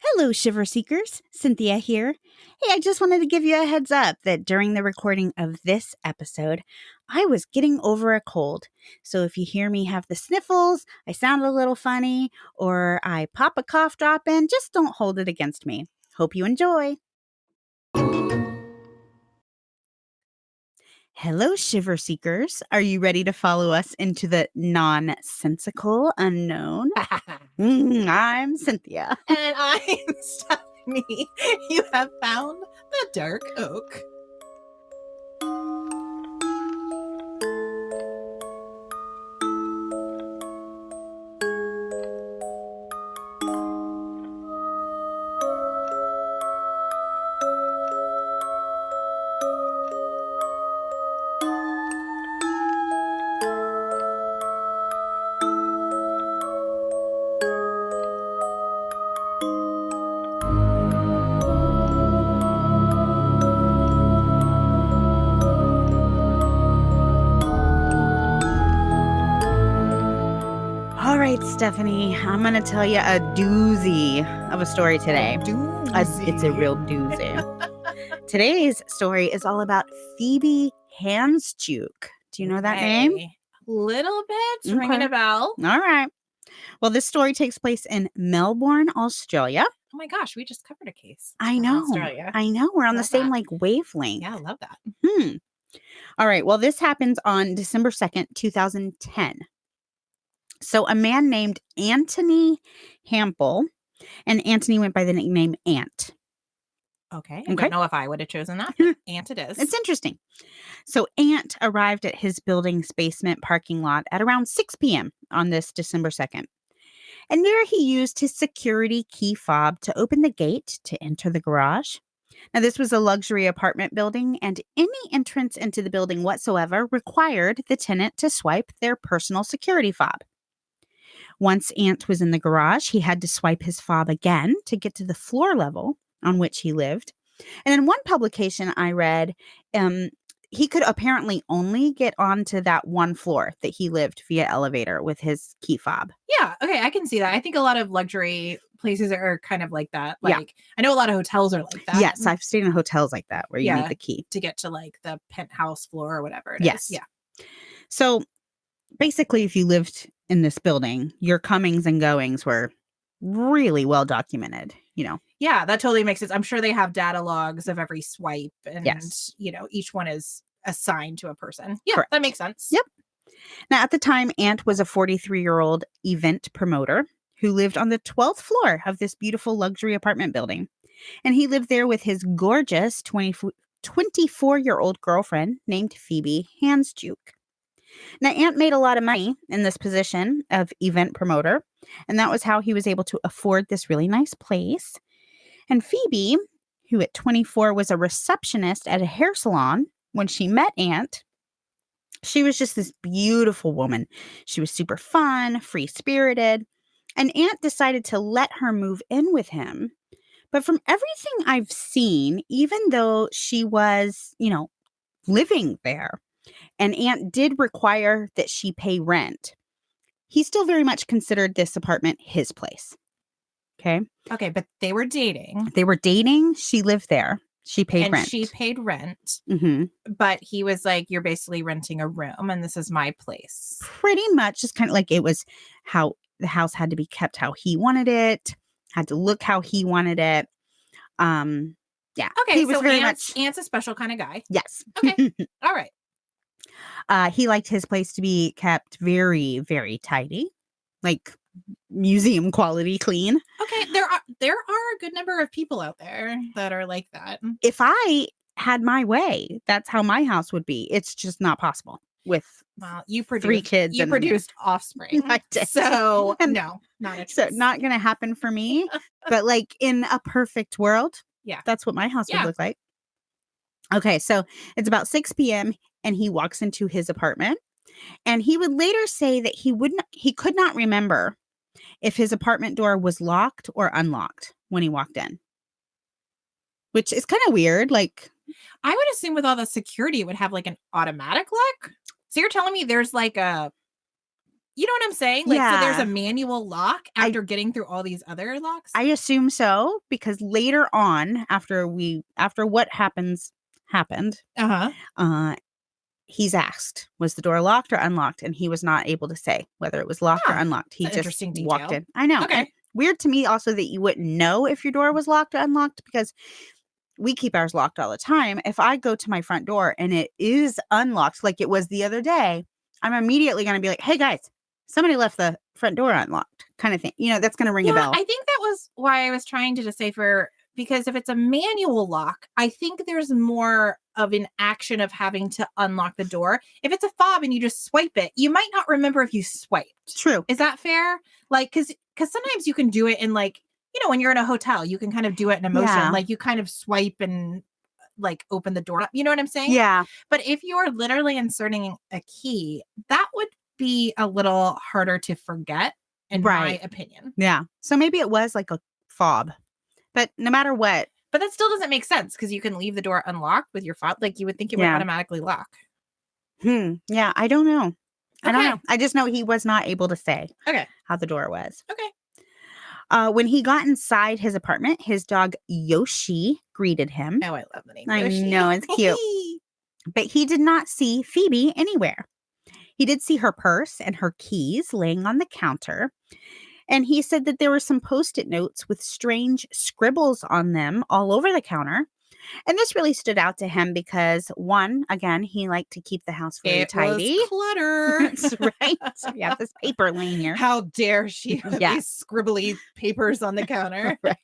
Hello, Shiver Seekers. Cynthia here. Hey, I just wanted to give you a heads up that during the recording of this episode, I was getting over a cold. So if you hear me have the sniffles, I sound a little funny, or I pop a cough drop in, just don't hold it against me. Hope you enjoy. Hello, Shiver Seekers. Are you ready to follow us into the nonsensical unknown? I'm Cynthia. And I'm Stephanie. You have found the dark oak. All right, Stephanie, I'm going to tell you a doozy of a story today. It's a real doozy. Today's story is all about Phoebe Handsjuk. Do you know that name? A little bit. Okay. Ringing a bell. All right. Well, this story takes place in Melbourne, Australia. Oh my gosh, we just covered a case. I from know. Australia. I know. We're on the Love same that. wavelength. Yeah, I love that. All right. Well, this happens on December 2nd, 2010. So a man named Anthony Hampel, and Anthony went by the nickname Ant. Okay. I Okay. don't know if I would have chosen that, but Ant it is. It's interesting. So Ant arrived at his building's basement parking lot at around 6 p.m. on this December 2nd. And there he used his security key fob to open the gate to enter the garage. Now, this was a luxury apartment building, and any entrance into the building whatsoever required the tenant to swipe their personal security fob. Once Ant was in the garage, he had to swipe his fob again to get to the floor level on which he lived. And in one publication I read, he could apparently only get onto that one floor that he lived via elevator with his key fob. Yeah. Okay. I can see that. I think a lot of luxury places are kind of like that. Yeah. Like, I know a lot of hotels are like that. Yes, I've stayed in hotels like that where you Yeah. need the key. To get to like the penthouse floor or whatever it Yes. is. Yeah. So basically, if you lived in this building, your comings and goings were really well documented, Yeah, that totally makes sense. I'm sure they have data logs of every swipe and, Yes. Each one is assigned to a person. Yeah, Correct. that makes sense. Yep. Now, at the time, Ant was a 43-year-old event promoter who lived on the 12th floor of this beautiful luxury apartment building. And he lived there with his gorgeous 24-year-old girlfriend named Phoebe Handsjuk. Now, Ant made a lot of money in this position of event promoter, and that was how he was able to afford this really nice place. And Phoebe, who at 24 was a receptionist at a hair salon when she met Ant, she was just this beautiful woman. She was super fun, free-spirited, and Ant decided to let her move in with him. But from everything I've seen, even though she was, living there, and Ant did require that she pay rent, he still very much considered this apartment his place. Okay. Okay, but they were dating. They were dating. She lived there. She paid and rent. she paid rent. Mm-hmm. But he was like, you're basically renting a room and this is my place. Pretty much just kind of like it was how the house had to be kept how he wanted it, had to look how he wanted it. Yeah. Okay, He was so very Ant's much. a special kind of guy. Yes. Okay. All right. He liked his place to be kept very, very tidy, like museum quality clean. Okay, there are a good number of people out there that are like that. If I had my way, that's how my house would be. It's just not possible with Well, you produced 3 kids. You and produced offspring. I did. So And no, not a so choice. not going to happen for me. But like in a perfect world, Yeah. that's what my house Yeah. would look like. Okay, so it's about 6 p.m. and he walks into his apartment, and he would later say that he could not remember if his apartment door was locked or unlocked when he walked in, which is kind of weird. Like, I would assume with all the security, it would have like an automatic lock. So you're telling me there's like a You know what I'm saying? Like, so there's a Yeah. manual lock after getting through all these other locks? I assume so, because later on, after what happened, Uh-huh. uh, he's asked, was the door locked or unlocked? And he was not able to say whether it was locked or Huh. unlocked. He That's an just interesting walked detail. in. I know. And Okay. weird to me also that you wouldn't know if your door was locked or unlocked, because we keep ours locked all the time. If I go to my front door and it is unlocked, like it was the other day, I'm immediately going to be like, hey guys, somebody left the front door unlocked, kind of thing. That's going to ring a Yeah, bell. I think that was why I was trying to decipher, because if it's a manual lock, I think there's more of an action of having to unlock the door. If it's a fob and you just swipe it, you might not remember if you swiped. True. Is that fair? Like, because sometimes you can do it in, like, when you're in a hotel, you can kind of do it in emotion. Yeah. Like, you kind of swipe and like open the door up. You know what I'm saying? Yeah. But if you're literally inserting a key, that would be a little harder to forget, in my opinion. Yeah. So maybe it was like a fob, but no matter what. But that still doesn't make sense, because you can leave the door unlocked with your fob. Like, you would think it would automatically lock. Yeah. I don't know. I don't Okay. know. I just know he was not able to say Okay. how the door was. Okay. When he got inside his apartment, his dog Yoshi greeted him. Oh, I love the name I Yoshi. know, it's cute. But he did not see Phoebe anywhere. He did see her purse and her keys laying on the counter. And he said that there were some Post-it notes with strange scribbles on them all over the counter. And this really stood out to him because, one, again, he liked to keep the house very tidy. Was clutter. That's right. So we have this paper laying here. How dare she have these scribbly papers on the counter? Right.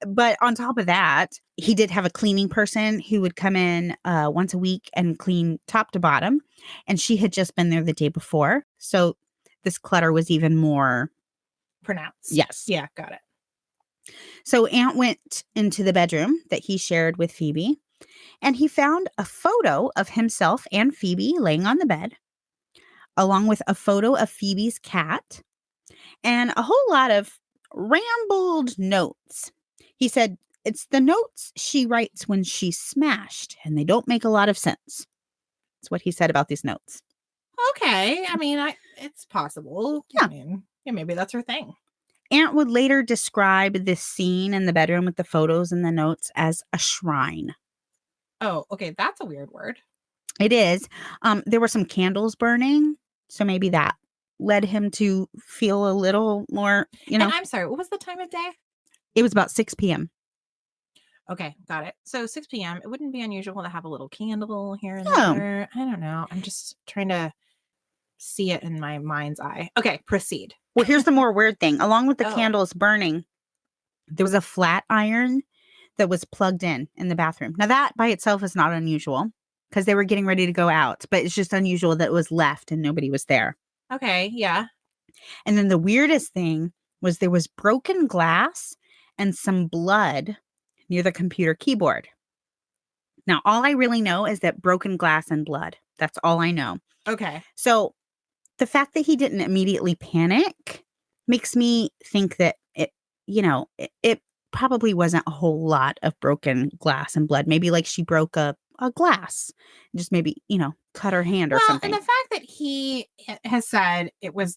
But on top of that, he did have a cleaning person who would come in once a week and clean top to bottom. And she had just been there the day before. So this clutter was even more pronounced. Yes. Yeah, got it. So Ant went into the bedroom that he shared with Phoebe, and he found a photo of himself and Phoebe laying on the bed, along with a photo of Phoebe's cat, and a whole lot of rambled notes. He said, it's the notes she writes when she's smashed, and they don't make a lot of sense. That's what he said about these notes. Okay. I mean, it's possible. Yeah. I mean, maybe that's her thing. Ant would later describe this scene in the bedroom with the photos and the notes as a shrine. Oh, okay. That's a weird word. It is. There were some candles burning, so maybe that led him to feel a little more, And I'm sorry, what was the time of day? It was about 6 p.m. Okay, got it. So 6 p.m., it wouldn't be unusual to have a little candle here and No. there. I don't know. I'm just trying to see it in my mind's eye. Okay, proceed. Well, here's the more weird thing. Along with the candles burning, there was a flat iron that was plugged in the bathroom. Now, that by itself is not unusual because they were getting ready to go out, but it's just unusual that it was left and nobody was there. Okay, yeah. And then the weirdest thing was there was broken glass and some blood near the computer keyboard. Now, all I really know is that broken glass and blood. That's all I know. Okay. So the fact that he didn't immediately panic makes me think that it probably wasn't a whole lot of broken glass and blood. Maybe like she broke a glass, just maybe, cut her hand or something. And the fact that he has said it was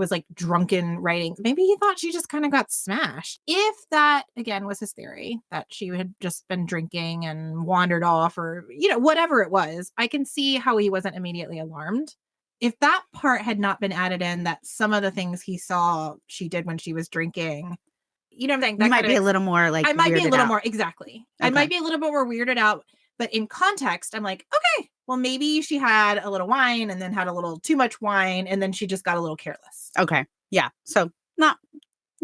like drunken writing, maybe he thought she just kind of got smashed. If that, again, was his theory, that she had just been drinking and wandered off or, whatever it was, I can see how he wasn't immediately alarmed. If that part had not been added in, that some of the things he saw she did when she was drinking, you know what I'm saying? That might be a little more like I might be a little out. more, exactly. Okay. I might be a little bit more weirded out, but in context, I'm like, okay, well, maybe she had a little wine and then had a little too much wine and then she just got a little careless. Okay. Yeah. So not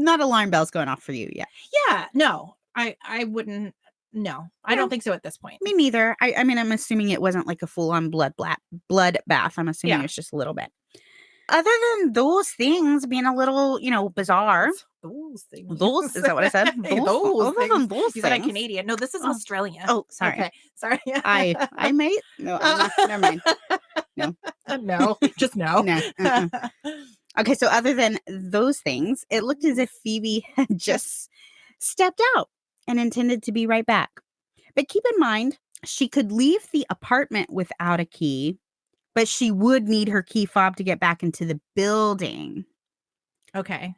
alarm bells going off for you yet. Yeah. No, I wouldn't. No, I don't think so at this point. Me neither. I mean, I'm assuming it wasn't like a full-on blood bath. I'm assuming it's just a little bit. Other than those things being a little, bizarre. Those things. Those, is that what I said? Those other than those you said I'm things. Canadian. No, this is Australia. Oh, sorry. Okay. Sorry. I might. No, never mind. No. No, just no. No. Okay, so other than those things, it looked as if Phoebe had just stepped out and intended to be right back. But keep in mind, she could leave the apartment without a key, but she would need her key fob to get back into the building. Okay.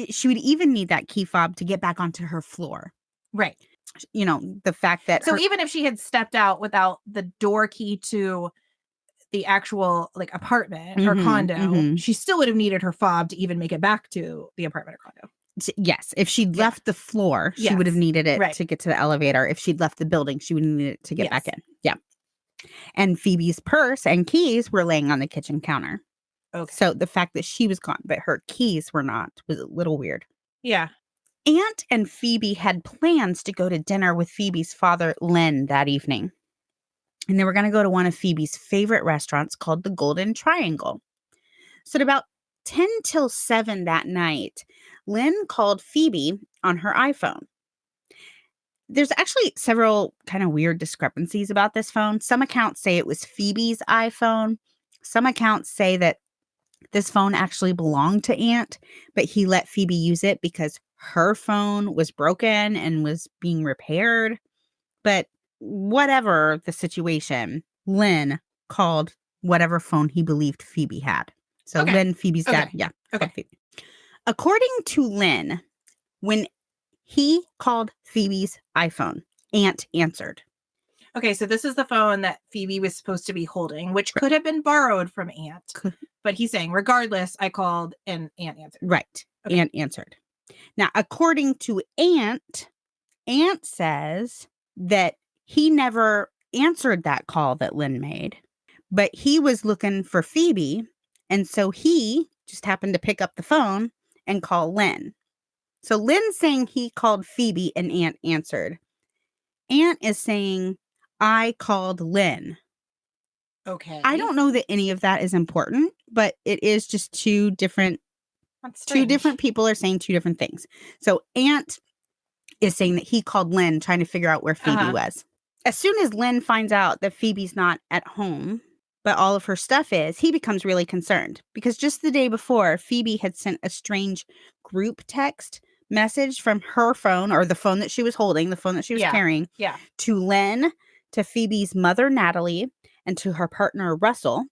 She would even need that key fob to get back onto her floor. Right. You know, the fact that So even if she had stepped out without the door key to the actual like apartment or condo, she still would have needed her fob to even make it back to the apartment or condo. Yes. If she'd left the floor, she would have needed it to get to the elevator. If she'd left the building, she would need it to get back in. Yeah. And Phoebe's purse and keys were laying on the kitchen counter. Okay. So the fact that she was gone, but her keys were not, was a little weird. Yeah. Aunt and Phoebe had plans to go to dinner with Phoebe's father, Len, that evening. And they were going to go to one of Phoebe's favorite restaurants called the Golden Triangle. So at about 10 till 7 that night, Len called Phoebe on her iPhone. There's actually several kind of weird discrepancies about this phone. Some accounts say it was Phoebe's iPhone. Some accounts say that this phone actually belonged to Aunt, but he let Phoebe use it because her phone was broken and was being repaired. But whatever the situation, Len called whatever phone he believed Phoebe had. So Len, Phoebe's dad. Yeah. Okay. According to Len, when he called Phoebe's iPhone, Aunt answered. Okay, so this is the phone that Phoebe was supposed to be holding, which could have been borrowed from Aunt. But he's saying, regardless, I called and Aunt answered. Right. Okay. Aunt answered. Now, according to Aunt says that he never answered that call that Len made, but he was looking for Phoebe. And so he just happened to pick up the phone and call Len. So Len's saying he called Phoebe and Aunt answered. Aunt is saying, I called Len. Okay. I don't know that any of that is important, but it is just two different people are saying two different things. So Aunt is saying that he called Len trying to figure out where Phoebe was. As soon as Len finds out that Phoebe's not at home, but all of her stuff is, he becomes really concerned because just the day before, Phoebe had sent a strange group text message from her phone, or the phone that she was holding, the phone that she was carrying, to Len, to Phoebe's mother, Natalie, and to her partner, Russell,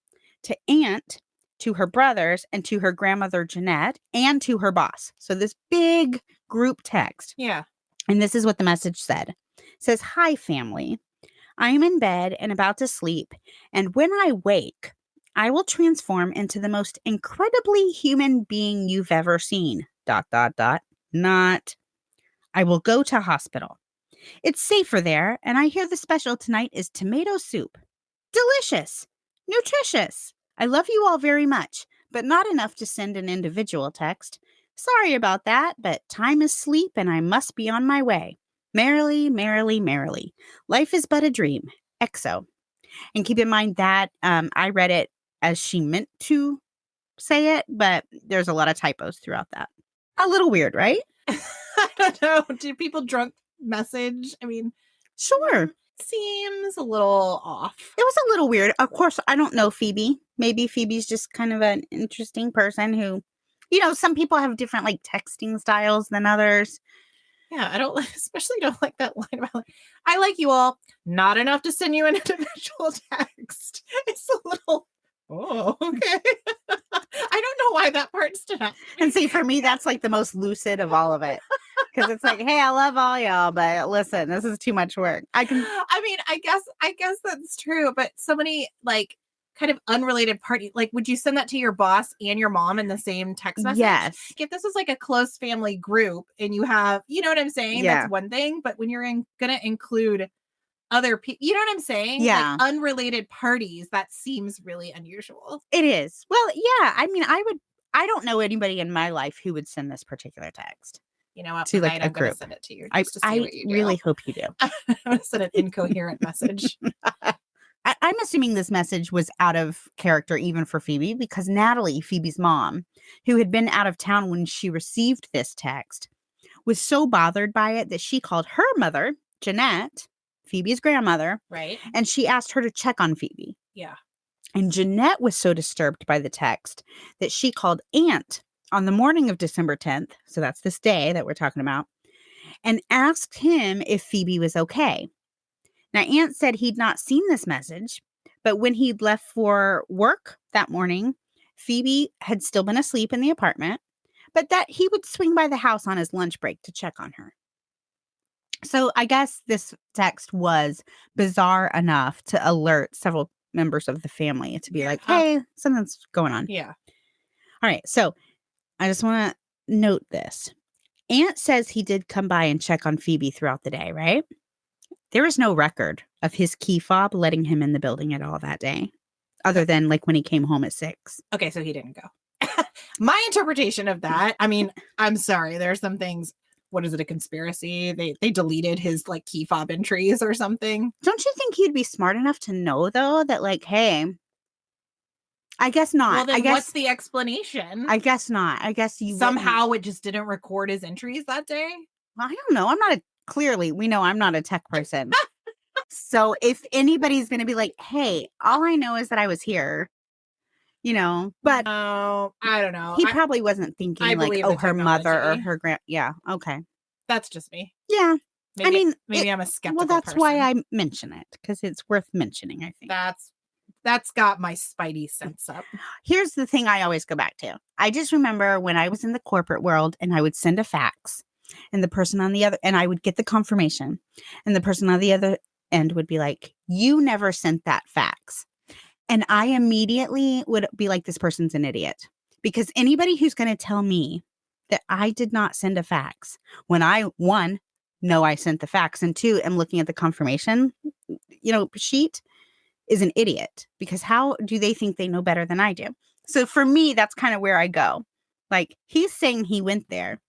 to Aunt, to her brothers, and to her grandmother, Jeanette, and to her boss. So this big group text. Yeah. And this is what the message said. It says, "Hi, family. I am in bed and about to sleep, and when I wake, I will transform into the most incredibly human being you've ever seen. ... Not. I will go to hospital. It's safer there, and I hear the special tonight is tomato soup. Delicious. Nutritious. I love you all very much, but not enough to send an individual text. Sorry about that, but time is sleep, and I must be on my way. Merrily, merrily, merrily. Life is but a dream. XO." And keep in mind that I read it as she meant to say it, but there's a lot of typos throughout that. A little weird, right? I don't know. Do people drunk message? I mean, sure. Seems a little off. It was a little weird. Of course, I don't know Phoebe. Maybe Phoebe's just kind of an interesting person who, some people have different like texting styles than others. Yeah, I especially don't like that line about, I like you all, not enough to send you an individual text. It's a little, okay. I don't know why that part stood out. And see, for me, that's like the most lucid of all of it. Because it's like, hey, I love all y'all, but listen, this is too much work. I guess that's true, but so many like kind of unrelated party, like would you send that to your boss and your mom in the same text message? Yes. If this is like a close family group and you have, you know what I'm saying? Yeah. That's one thing, but when you're gonna include other people, you know what I'm saying? Yeah. Like unrelated parties, that seems really unusual. It is. Well, yeah. I mean, I don't know anybody in my life who would send this particular text. You know what? To like I'm a group. Gonna send it to you. I you really hope you do. I'm gonna send an incoherent message. I'm assuming this message was out of character even for Phoebe, because Natalie, Phoebe's mom, who had been out of town when she received this text, was so bothered by it that she called her mother, Jeanette, Phoebe's grandmother, right? And she asked her to check on Phoebe. Yeah. And Jeanette was so disturbed by the text that she called Aunt on the morning of December 10th, so that's this day that we're talking about, and asked him if Phoebe was okay. Now, Aunt said he'd not seen this message, But when he'd left for work that morning, Phoebe had still been asleep in the apartment, but that he would swing by the house on his lunch break to check on her. So I guess this text was bizarre enough to alert several members of the family to be like, hey, something's going on. Yeah. All right. So I just want to note this. Aunt says he did come by and check on Phoebe throughout the day, right? There is no record of his key fob letting him in the building at all that day, other than like when he came home at 6. Okay, so he didn't go. My interpretation of that, I mean, I'm sorry, there's some things. What is it, a conspiracy? They deleted his like key fob entries or something. Don't you think he'd be smart enough to know though that like, hey, I guess not. Well, then I guess, what's the explanation? I guess not. I guess you somehow it just didn't record his entries that day. Well, I don't know. Clearly, we know I'm not a tech person. So if anybody's going to be like, hey, all I know is that I was here, but I don't know. He probably wasn't thinking like, oh, her mother or her grand. Yeah. Okay. That's just me. Yeah. Maybe I'm a skeptical Well, that's person. why I mention it, because it's worth mentioning, I think. That's got my spidey sense up. Here's the thing I always go back to. I just remember when I was in the corporate world and I would send a fax and the person on the other, and I would get the confirmation, and the person on the other end would be like, you never sent that fax. And I immediately would be like, this person's an idiot, because anybody who's going to tell me that I did not send a fax when I, 1, know I sent the fax, and 2, am looking at the confirmation, sheet, is an idiot, because how do they think they know better than I do? So for me, that's kind of where I go. Like, he's saying he went there.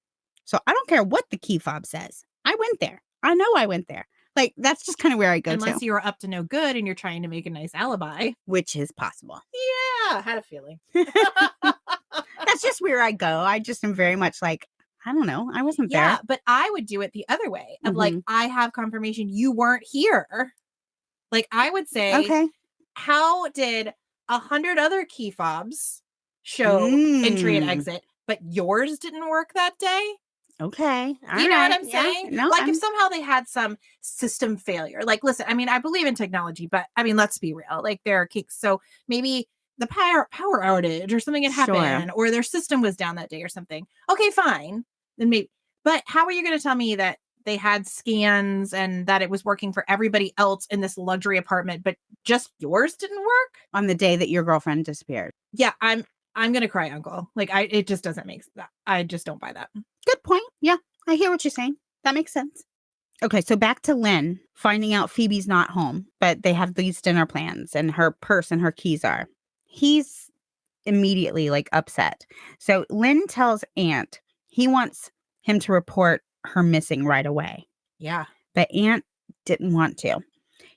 So I don't care what the key fob says. I went there. I know I went there. Like, that's just kind of where I go. Unless you're up to no good and you're trying to make a nice alibi. Which is possible. Yeah, I had a feeling. That's just where I go. I just am very much like, I don't know. I wasn't there. Yeah, but I would do it the other way of like, I have confirmation you weren't here. Like, I would say, okay, how did 100 other key fobs show entry and exit, but yours didn't work that day? Okay. You know what I'm saying? No, like, if somehow they had some system failure, like, listen, I mean, I believe in technology, but I mean, let's be real. Like, there are kinks. So maybe the power outage or something had happened, or their system was down that day or something. Okay, fine. Then maybe, but how are you going to tell me that they had scans and that it was working for everybody else in this luxury apartment, but just yours didn't work on the day that your girlfriend disappeared? Yeah, I'm going to cry, uncle. Like, it just doesn't make that. I just don't buy that. Good point. Yeah, I hear what you're saying. That makes sense. Okay, so back to Lynn finding out Phoebe's not home, but they have these dinner plans and her purse and her keys are. He's immediately like upset. So Lynn tells Aunt he wants him to report her missing right away. Yeah. But Aunt didn't want to.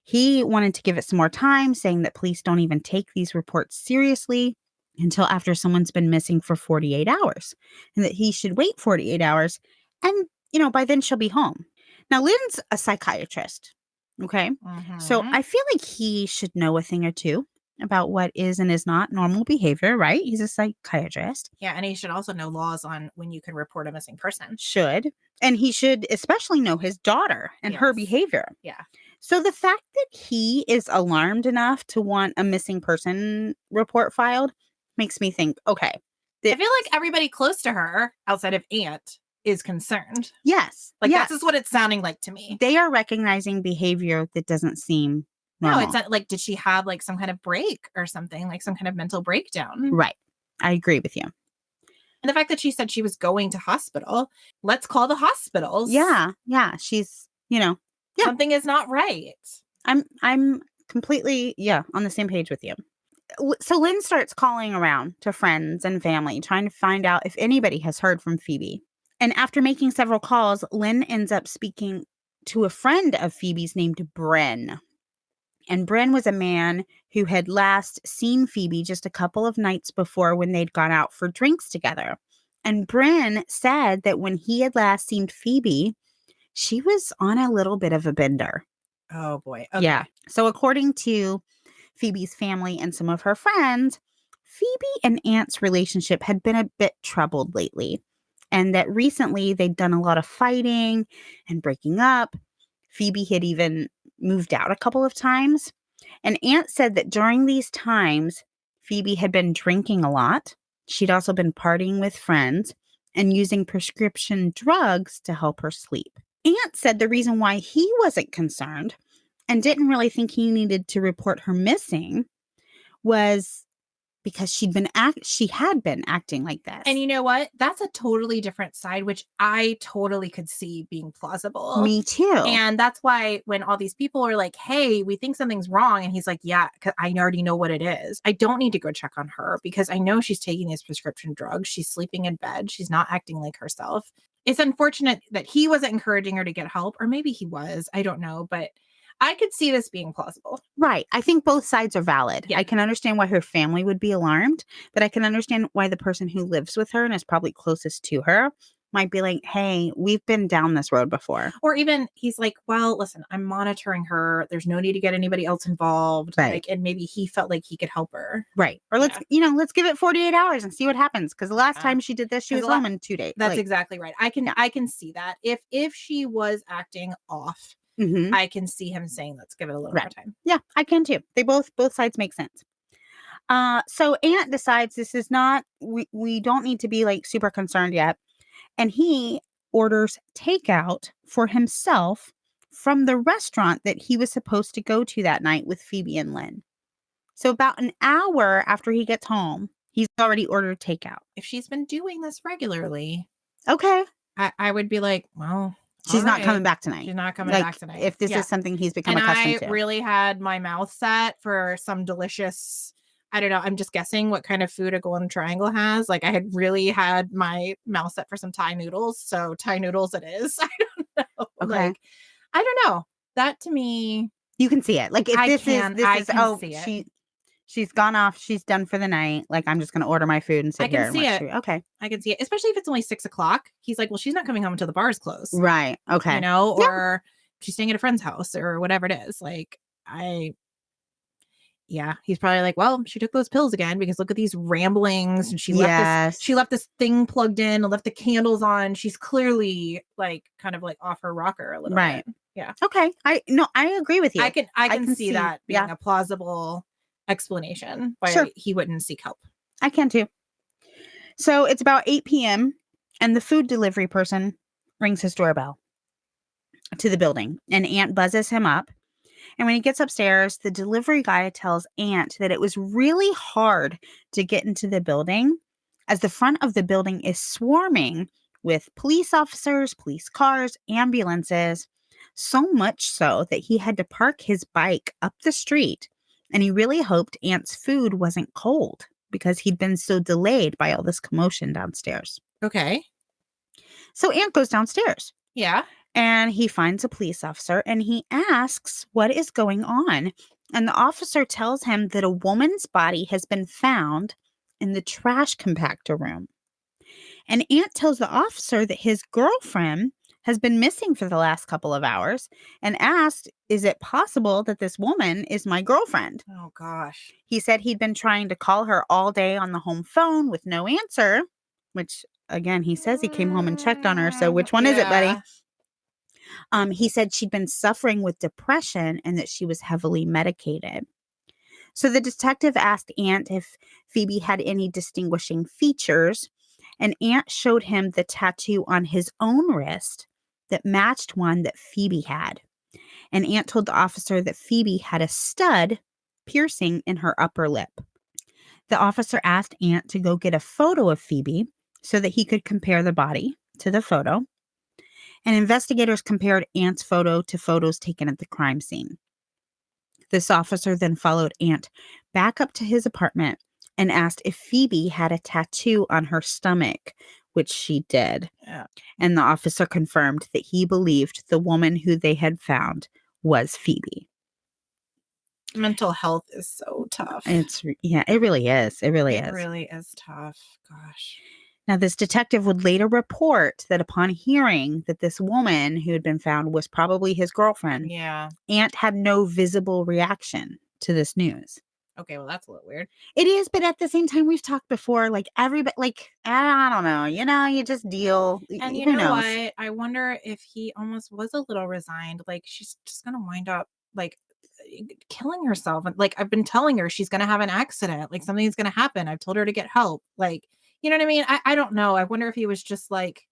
He wanted to give it some more time, saying that police don't even take these reports seriously until after someone's been missing for 48 hours, and that he should wait 48 hours and, by then she'll be home. Now, Lynn's a psychiatrist, okay? So I feel like he should know a thing or two about what is and is not normal behavior, right? He's a psychiatrist. Yeah, and he should also know laws on when you can report a missing person. Should. And he should especially know his daughter and her behavior. Yeah. So the fact that he is alarmed enough to want a missing person report filed makes me think, okay. I feel like everybody close to her, outside of Aunt, is concerned. Yes. Like, that's just what it's sounding like to me. They are recognizing behavior that doesn't seem normal. No, it's not like, did she have like some kind of break or something, like some kind of mental breakdown? Right. I agree with you. And the fact that she said she was going to hospital, let's call the hospitals. Yeah. Yeah. She's, something is not right. I'm completely, on the same page with you. So Lynn starts calling around to friends and family, trying to find out if anybody has heard from Phoebe. And after making several calls, Lynn ends up speaking to a friend of Phoebe's named Bren. And Bren was a man who had last seen Phoebe just a couple of nights before when they'd gone out for drinks together. And Bren said that when he had last seen Phoebe, she was on a little bit of a bender. Oh, boy. Okay. Yeah. So according to Phoebe's family and some of her friends, Phoebe and Aunt's relationship had been a bit troubled lately. And that recently they'd done a lot of fighting and breaking up. Phoebe had even moved out a couple of times. And Aunt said that during these times, Phoebe had been drinking a lot. She'd also been partying with friends and using prescription drugs to help her sleep. Aunt said the reason why he wasn't concerned and didn't really think he needed to report her missing was because she had been acting like this. And you know what? That's a totally different side, which I totally could see being plausible. Me too. And that's why when all these people are like, hey, we think something's wrong. And he's like, yeah, 'cause I already know what it is. I don't need to go check on her because I know she's taking these prescription drugs. She's sleeping in bed. She's not acting like herself. It's unfortunate that he wasn't encouraging her to get help, or maybe he was. I don't know. But I could see this being plausible. Right. I think both sides are valid. Yeah. I can understand why her family would be alarmed, but I can understand why the person who lives with her and is probably closest to her might be like, hey, we've been down this road before. Or even he's like, well, listen, I'm monitoring her. There's no need to get anybody else involved. Right. Like, and maybe he felt like he could help her. Right. Or let's give it 48 hours and see what happens. Because the last time she did this, she was home in 2 days. That's exactly right. I can see that. If she was acting off, I can see him saying, let's give it a little more time. Yeah, I can too. They both sides make sense. So Aunt decides this is not, we don't need to be like super concerned yet. And he orders takeout for himself from the restaurant that he was supposed to go to that night with Phoebe and Lynn. So about an hour after he gets home, he's already ordered takeout. If she's been doing this regularly, okay, I would be like, well, she's not coming back tonight. She's not coming back tonight. If this is something he's become accustomed to. I really had my mouth set for some delicious, I don't know, I'm just guessing what kind of food a Golden Triangle has. Like I had really had my mouth set for some Thai noodles. So Thai noodles it is. I don't know. Okay. Like, I don't know. That to me. You can see it. Like if I can see it. She's gone off. She's done for the night. Like, I'm just going to order my food and sit here. I can see it. Okay. I can see it. Especially if it's only 6:00. He's like, well, she's not coming home until the bar's closed. Right. Okay. You know, or she's staying at a friend's house or whatever it is. Like, he's probably like, well, she took those pills again because look at these ramblings. And she left this thing plugged in and left the candles on. She's clearly like kind of like off her rocker a little bit. Yeah. Okay. I agree with you. I can see that being a plausible explanation why he wouldn't seek help. I can too. So it's about 8 p.m. and the food delivery person rings his doorbell to the building and Aunt buzzes him up. And when he gets upstairs, the delivery guy tells Aunt that it was really hard to get into the building as the front of the building is swarming with police officers, police cars, ambulances, so much so that he had to park his bike up the street. And he really hoped Aunt's food wasn't cold because he'd been so delayed by all this commotion downstairs. Okay. So Aunt goes downstairs. Yeah. And he finds a police officer and he asks what is going on. And the officer tells him that a woman's body has been found in the trash compactor room. And Aunt tells the officer that his girlfriend has been missing for the last couple of hours and asked, is it possible that this woman is my girlfriend? Oh, gosh. He said he'd been trying to call her all day on the home phone with no answer, which, again, he says he came home and checked on her. So which one is it, buddy? He said she'd been suffering with depression and that she was heavily medicated. So the detective asked Aunt if Phoebe had any distinguishing features, and Aunt showed him the tattoo on his own wrist that matched one that Phoebe had. And Aunt told the officer that Phoebe had a stud piercing in her upper lip. The officer asked Aunt to go get a photo of Phoebe so that he could compare the body to the photo. And investigators compared Aunt's photo to photos taken at the crime scene. This officer then followed Aunt back up to his apartment and asked if Phoebe had a tattoo on her stomach, which she did. Yeah. And the officer confirmed that he believed the woman who they had found was Phoebe. Mental health is so tough. It really is. It really is tough. Gosh. Now, this detective would later report that upon hearing that this woman who had been found was probably his girlfriend, Aunt had no visible reaction to this news. Okay, well, that's a little weird. It is, but at the same time, we've talked before, like everybody, like, I don't know, you just deal. And you know what? I wonder if he almost was a little resigned. Like, she's just going to wind up, like, killing herself. And like, I've been telling her she's going to have an accident. Like, something's going to happen. I've told her to get help. Like, you know what I mean? I don't know. I wonder if he was just like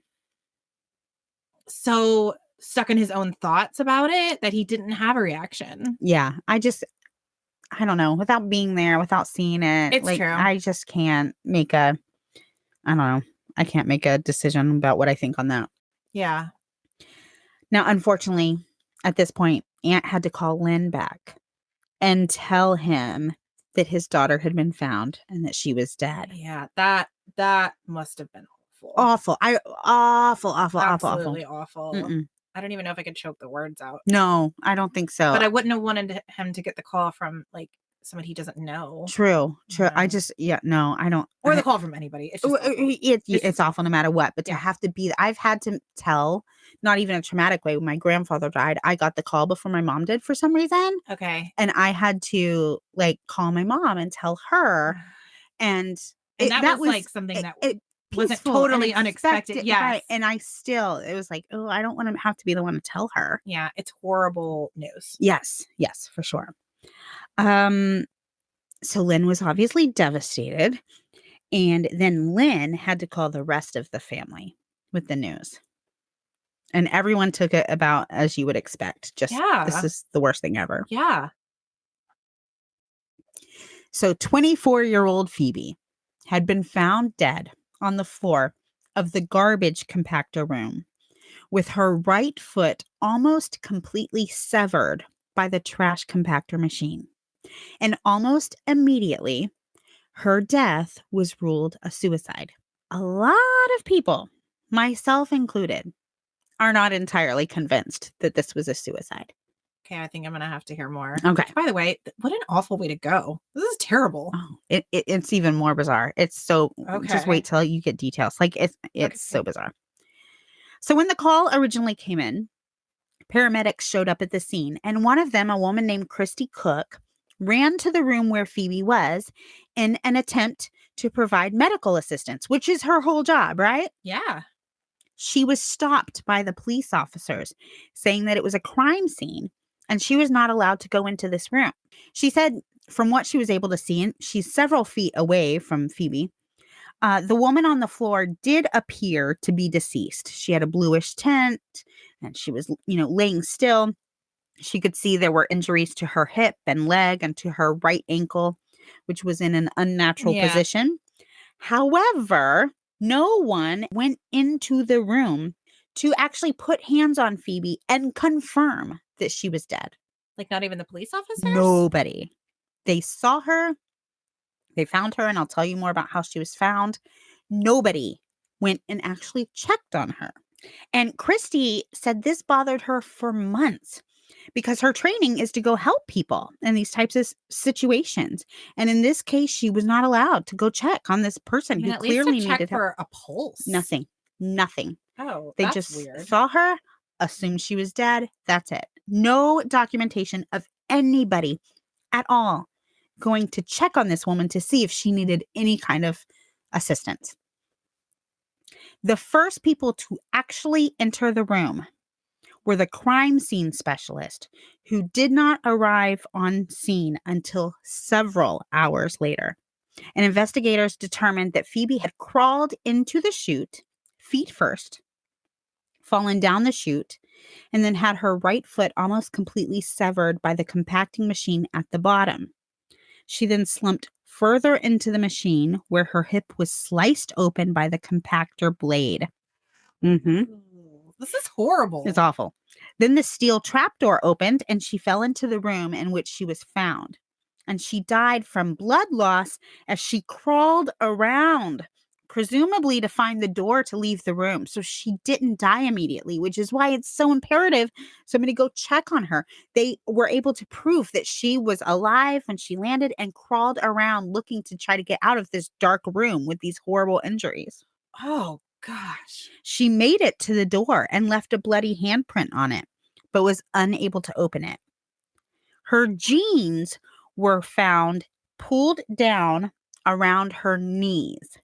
so stuck in his own thoughts about it that he didn't have a reaction. Yeah. I don't know. Without being there, without seeing it, It's like, true. I just can't make I don't know. I can't make a decision about what I think on that. Yeah. Now, unfortunately, at this point, Aunt had to call Lynn back and tell him that his daughter had been found and that she was dead. Yeah. That must have been awful. Awful. Awful. Absolutely awful. Mm-mm. I don't even know if I could choke the words out. No, I don't think so. But I wouldn't have wanted him to get the call from like somebody he doesn't know. True. No. I just, no, I don't. Or the call from anybody. It's just awful. It's awful no matter what. But to Yeah. have to be, I've had to tell, not even a traumatic way. When my grandfather died, I got the call before my mom did for some reason. Okay. And I had to like call my mom and tell her. And that was like something that wasn't peaceful totally and unexpected. Yes. Right. And it was like, oh, I don't want to have to be the one to tell her. Yeah. It's horrible news. Yes, for sure. So Lynn was obviously devastated. And then Lynn had to call the rest of the family with the news. And everyone took it about as you would expect. Just, this is the worst thing ever. Yeah. So 24-year-old Phoebe had been found dead on the floor of the garbage compactor room with her right foot almost completely severed by the trash compactor machine. And almost immediately, her death was ruled a suicide. A lot of people, myself included, are not entirely convinced that this was a suicide. Okay, I think I'm going to have to hear more. Okay. By the way, what an awful way to go. This is terrible. Oh, it's even more bizarre. It's so, just wait till you get details. Like, it's so bizarre. So when the call originally came in, paramedics showed up at the scene, and one of them, a woman named Christy Cook, ran to the room where Phoebe was in an attempt to provide medical assistance, which is her whole job, right? Yeah. She was stopped by the police officers saying that it was a crime scene and she was not allowed to go into this room. She said from what she was able to see, and she's several feet away from Phoebe, the woman on the floor did appear to be deceased. She had a bluish tint and she was, laying still. She could see there were injuries to her hip and leg and to her right ankle, which was in an unnatural position. However, no one went into the room to actually put hands on Phoebe and confirm that she was dead. Like, not even the police officers? Nobody. They saw her. They found her, and I'll tell you more about how she was found. Nobody went and actually checked on her. And Christy said this bothered her for months because her training is to go help people in these types of situations. And in this case, she was not allowed to go check on this person who clearly needed for a pulse. Nothing. Oh, they that's just weird. Saw her, assumed she was dead. That's it. No documentation of anybody at all going to check on this woman to see if she needed any kind of assistance. The first people to actually enter the room were the crime scene specialist, who did not arrive on scene until several hours later. And investigators determined that Phoebe had crawled into the chute, feet first, fallen down the chute, and then had her right foot almost completely severed by the compacting machine at the bottom. She then slumped further into the machine where her hip was sliced open by the compactor blade. Mm-hmm. This is horrible. It's awful. Then the steel trapdoor opened and she fell into the room in which she was found. And she died from blood loss as she crawled around, presumably to find the door to leave the room. So she didn't die immediately, which is why it's so imperative somebody go check on her. They were able to prove that she was alive when she landed and crawled around looking to try to get out of this dark room with these horrible injuries. Oh, gosh. She made it to the door and left a bloody handprint on it, but was unable to open it. Her jeans were found pulled down around her knees.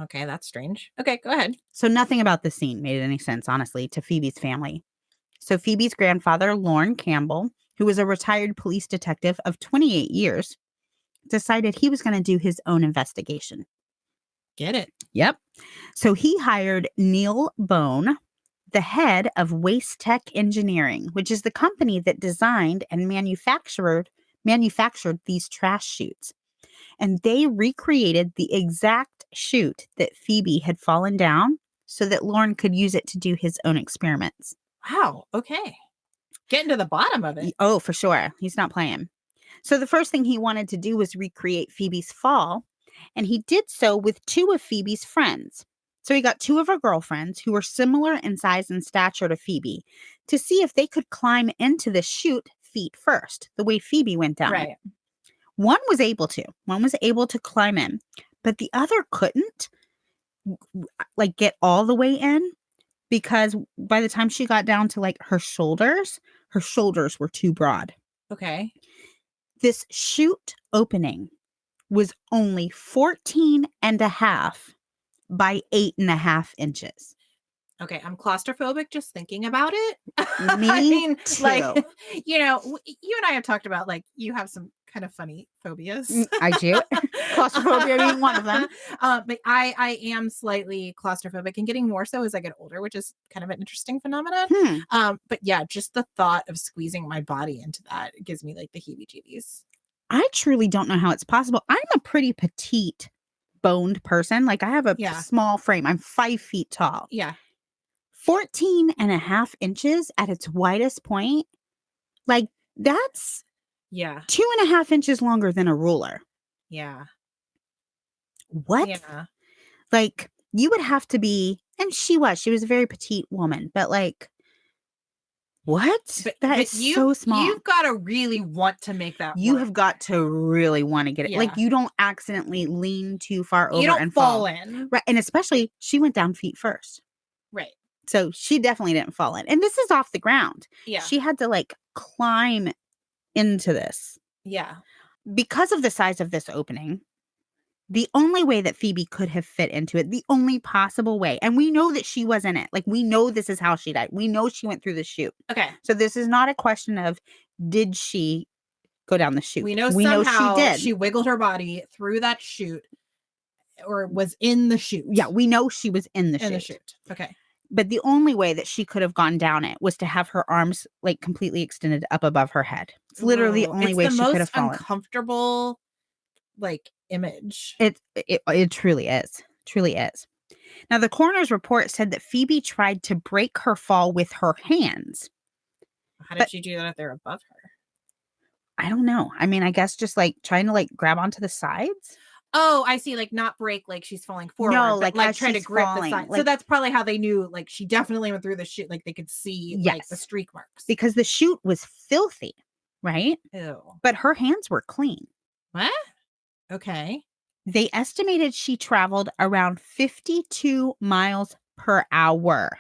Okay, that's strange. Okay, go ahead. So nothing about the scene made any sense, honestly, to Phoebe's family. So Phoebe's grandfather, Lorne Campbell, who was a retired police detective of 28 years, decided he was going to do his own investigation. Get it. Yep. So he hired Neil Bone, the head of Waste Tech Engineering, which is the company that designed and manufactured these trash chutes. And they recreated the exact chute that Phoebe had fallen down so that Lorne could use it to do his own experiments. Wow. Okay. Getting to the bottom of it. Oh, for sure. He's not playing. So the first thing he wanted to do was recreate Phoebe's fall, and he did so with 2 of Phoebe's friends. So he got 2 of her girlfriends who were similar in size and stature to Phoebe to see if they could climb into the chute feet first, the way Phoebe went down. Right. One was able to climb in, but the other couldn't like get all the way in because by the time she got down to like her shoulders were too broad. Okay. This chute opening was only 14 and a half by 8.5 inches. Okay, I'm claustrophobic just thinking about it. Me I mean, too. like, you and I have talked about, like, you have some kind of funny phobias. I do. Claustrophobia being one of them. But I am slightly claustrophobic and getting more so as I get older, which is kind of an interesting phenomenon. But yeah, just the thought of squeezing my body into that gives me like the heebie-jeebies. I truly don't know how it's possible. I'm a pretty petite boned person. Like I have a small frame. I'm 5 feet tall. Yeah. 14 and a half inches at its widest point. Like that's 2.5 inches longer than a ruler. Yeah. What? Yeah. Like you would have to be, and she was a very petite woman, but like, what? That is so small. You've got to really want to make that You work. have got to really want to get it. Yeah. Like you don't accidentally lean too far over you don't and fall in. Right. And especially she went down feet first. Right. So she definitely didn't fall in. And this is off the ground. Yeah. She had to like climb into this. Yeah. Because of the size of this opening, the only way that Phoebe could have fit into it, the only possible way, and we know that she was in it. Like we know this is how she died. We know she went through the chute. Okay. So this is not a question of did she go down the chute. We know she did. She wiggled her body through that chute or was in the chute. Yeah, we know she was in the chute. Okay. But the only way that she could have gone down it was to have her arms like completely extended up above her head. It's literally the only way she could have fallen. It's the most uncomfortable like image. It truly is. Truly is. Now the coroner's report said that Phoebe tried to break her fall with her hands. How did she do that if they're above her? I don't know. I mean, I guess just like trying to like grab onto the sides. Oh, I see. Like not break, like she's falling forward. No, but like trying to grip the side. Like, so that's probably how they knew. Like she definitely went through the chute. Like they could see like the streak marks because the chute was filthy, right? Ew. But her hands were clean. What? Okay. They estimated she traveled around 52 miles per hour.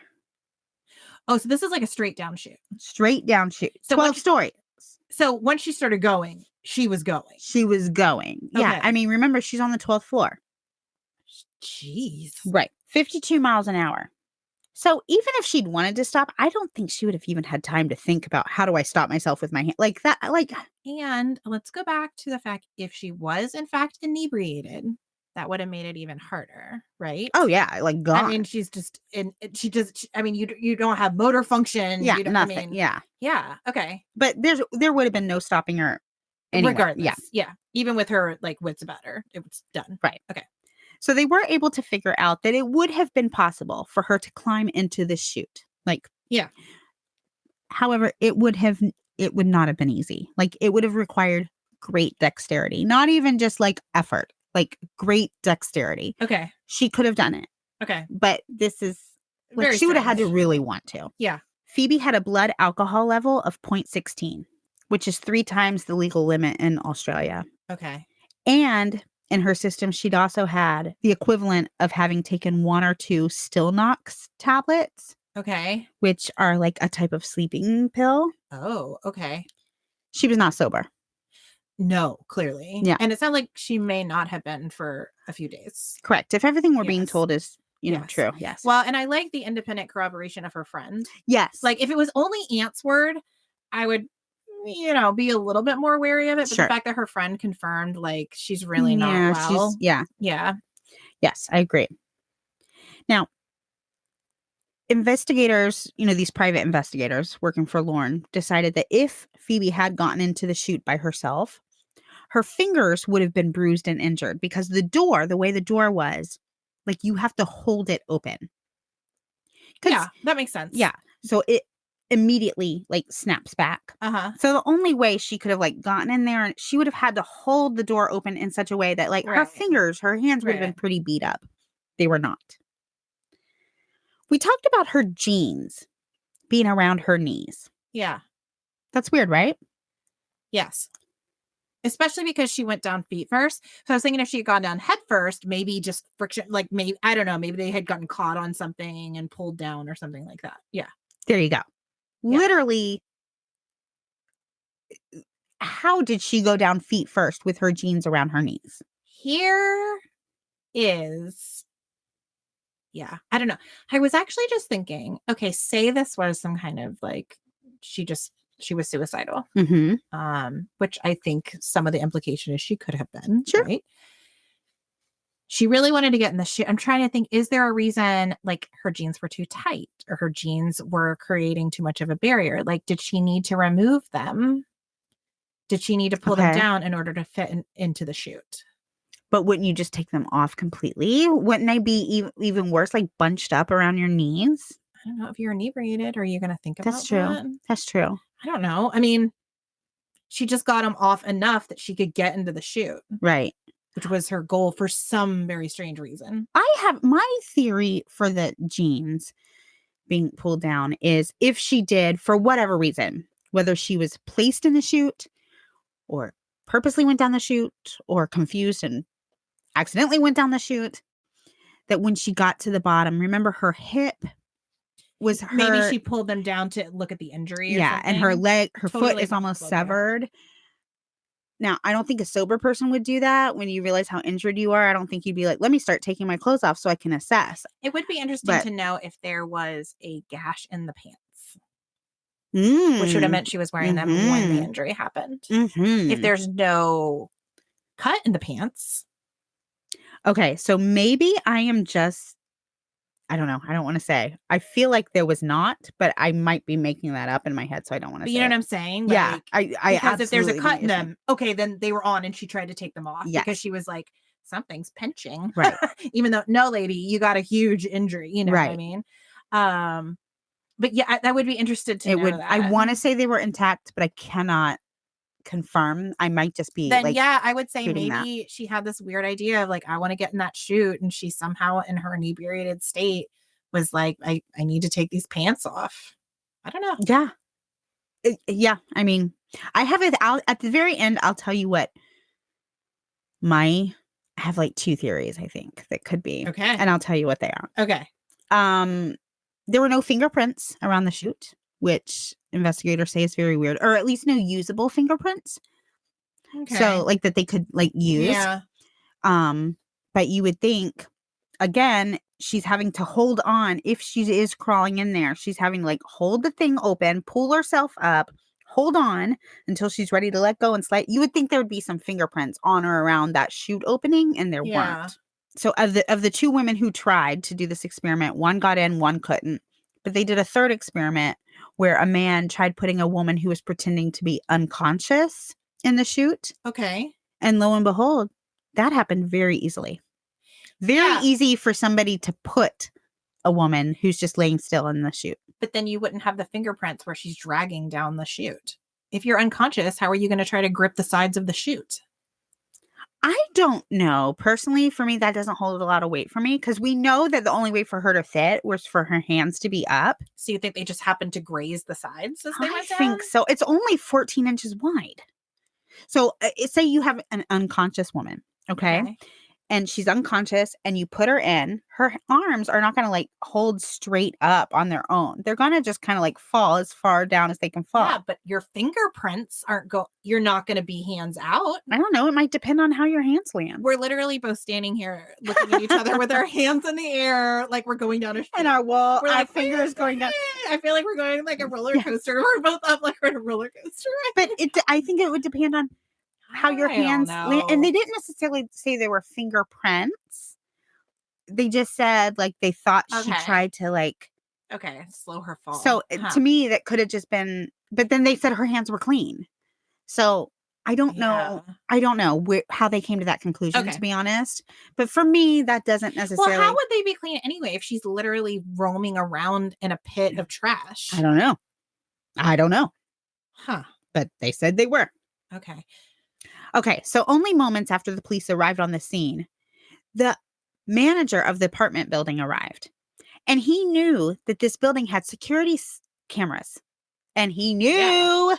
Oh, so this is like a straight down chute. Straight down chute. So 12 stories. So once she started going, she was going. Okay. Yeah. I mean, remember, she's on the 12th floor. Jeez. Right. 52 miles an hour. So even if she'd wanted to stop, I don't think she would have even had time to think about how do I stop myself with my hand like that. Like, and let's go back to the fact if she was in fact inebriated, that would have made it even harder, right? Oh yeah, like gone. I mean, she's just I mean, you don't have motor function. Yeah, you don't, nothing. I mean, yeah. Okay. But there would have been no stopping her anyway. Regardless. Yeah. Even with her like wits about her, it was done. Right. Okay. So they were able to figure out that it would have been possible for her to climb into the chute. Like, yeah. However, it would not have been easy. Like it would have required great dexterity, not even just like effort, like great dexterity. Okay. She could have done it. Okay. But this is like very she would have had to really want to. Yeah. Phoebe had a blood alcohol level of 0.16, which is 3 times the legal limit in Australia. Okay. And in her system, she'd also had the equivalent of having taken 1 or 2 Stilnox tablets. Okay. Which are like a type of sleeping pill. Oh, okay. She was not sober. No, clearly. Yeah. And it sounds like she may not have been for a few days. Correct. If everything we're being told is, true. Yes. Well, and I like the independent corroboration of her friend. Yes. Like if it was only Ant's word, I would be a little bit more wary of it. But the Sure. fact that her friend confirmed, like, she's really not Yeah, well. Yeah. Yes, I agree. Now, investigators, these private investigators working for Lauren decided that if Phoebe had gotten into the chute by herself, her fingers would have been bruised and injured because the way the door was, like, you have to hold it open. Yeah, that makes sense. Yeah. So it immediately, like, snaps back. Uh-huh. So the only way she could have, like, gotten in there, and she would have had to hold the door open in such a way that, like, Right. her hands would have been Right. pretty beat up. They were not. We talked about her jeans being around her knees. Yeah. That's weird, right? Yes. Especially because she went down feet first. So I was thinking if she had gone down head first, maybe just friction, like, maybe, I don't know, maybe they had gotten caught on something and pulled down or something like that. Yeah. There you go. Yeah. Literally, how did she go down feet first with her jeans around her knees? Here is, yeah, I don't know. I was actually just thinking, okay, say this was some kind of, like, she was suicidal. Mm-hmm. Which I think some of the implication is she could have been. Sure. Right. She really wanted to get in the chute. I'm trying to think, is there a reason, like, her jeans were too tight or her jeans were creating too much of a barrier? Like, did she need to remove them? Did she need to pull them Okay. down in order to fit into the chute? But wouldn't you just take them off completely? Wouldn't they be even worse, like bunched up around your knees? I don't know. If you're inebriated, are you going to think about That's true. that? That's true. I don't know. I mean, she just got them off enough that she could get into the chute. Right. Which was her goal for some very strange reason. I have my theory for the jeans being pulled down is if she did, for whatever reason, whether she was placed in the chute or purposely went down the chute or confused and accidentally went down the chute, that when she got to the bottom, remember her hip was her. Maybe she pulled them down to look at the injury. Yeah. And her foot is almost severed. Now, I don't think a sober person would do that. When you realize how injured you are, I don't think you'd be like, let me start taking my clothes off so I can assess. It would be interesting to know if there was a gash in the pants, which would have meant she was wearing them when the injury happened. If there's no cut in the pants. Okay, so maybe I am just, I don't know. I don't want to say. I feel like there was not, but I might be making that up in my head, so I don't want to say. You know what I'm saying? Yeah, like, because if there's a cut in them, okay, then they were on and she tried to take them off because she was like, something's pinching. Right. Even though, no, lady, you got a huge injury. You know what I mean? But yeah, that would be interested to know that. I want to say they were intact, but I cannot confirm. I might just be then, like, yeah, I would say maybe she had this weird idea of, like, I want to get in that chute, and she somehow in her inebriated state was like, I need to take these pants off. I don't know. Yeah. Yeah. I mean, I have it out at the very end. I'll tell you what I have, like, two theories, I think, that could be. Okay. And I'll tell you what they are. Okay. There were no fingerprints around the chute, which investigators say is very weird, or at least no usable fingerprints. Okay. So, like, that they could, like, use. Yeah. But you would think, again, she's having to hold on. If she is crawling in there, she's having to, like, hold the thing open, pull herself up, hold on until she's ready to let go and slide. You would think there would be some fingerprints on or around that chute opening, and there weren't. So of the two women who tried to do this experiment, one got in, one couldn't. But they did a third experiment where a man tried putting a woman who was pretending to be unconscious in the chute. Okay. And lo and behold, that happened very easily. Very easy for somebody to put a woman who's just laying still in the chute. But then you wouldn't have the fingerprints where she's dragging down the chute. If you're unconscious, how are you going to try to grip the sides of the chute? I don't know. Personally, for me, that doesn't hold a lot of weight for me because we know that the only way for her to fit was for her hands to be up. So you think they just happened to graze the sides as they went down? I think so. It's only 14 inches wide. So say you have an unconscious woman, okay? and she's unconscious and you put her in, her arms are not going to like hold straight up on their own. They're going to just kind of like fall as far down as they can fall. Yeah, but your fingerprints you're not going to be hands out. I don't know. It might depend on how your hands land. We're literally both standing here looking at each other with our hands in the air like we're going down a And our like, fingers going down. I feel like we're going like a roller coaster. We're both up like we're in a roller coaster. But I think it would depend on how your hands land. And they didn't necessarily say they were fingerprints. They just said like they thought she tried to like slow her fall. So to me that could have just been, but then they said her hands were clean. So I don't know. I don't know how they came to that conclusion, to be honest. But for me, that doesn't necessarily. Well, how would they be clean anyway if she's literally roaming around in a pit of trash? I don't know. Huh. But they said they were. Okay. So only moments after the police arrived on the scene, the manager of the apartment building arrived. And he knew that this building had security cameras. And he knew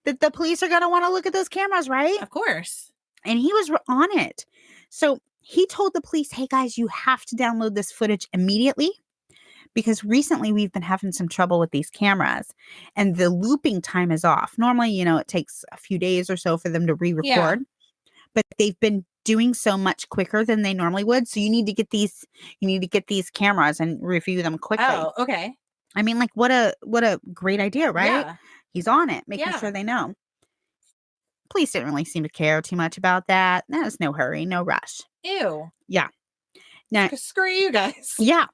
that the police are going to want to look at those cameras, right? Of course. And he was on it. So he told the police, hey, guys, you have to download this footage immediately because recently we've been having some trouble with these cameras and the looping time is off. Normally, it takes a few days or so for them to re-record, but they've been doing so much quicker than they normally would. So you need to get these cameras and review them quickly. Oh, okay. I mean, like what a great idea, right? Yeah. He's on it, making sure they know. Police didn't really seem to care too much about that. There was no hurry, no rush. Ew. Yeah. Now, screw you guys. Yeah.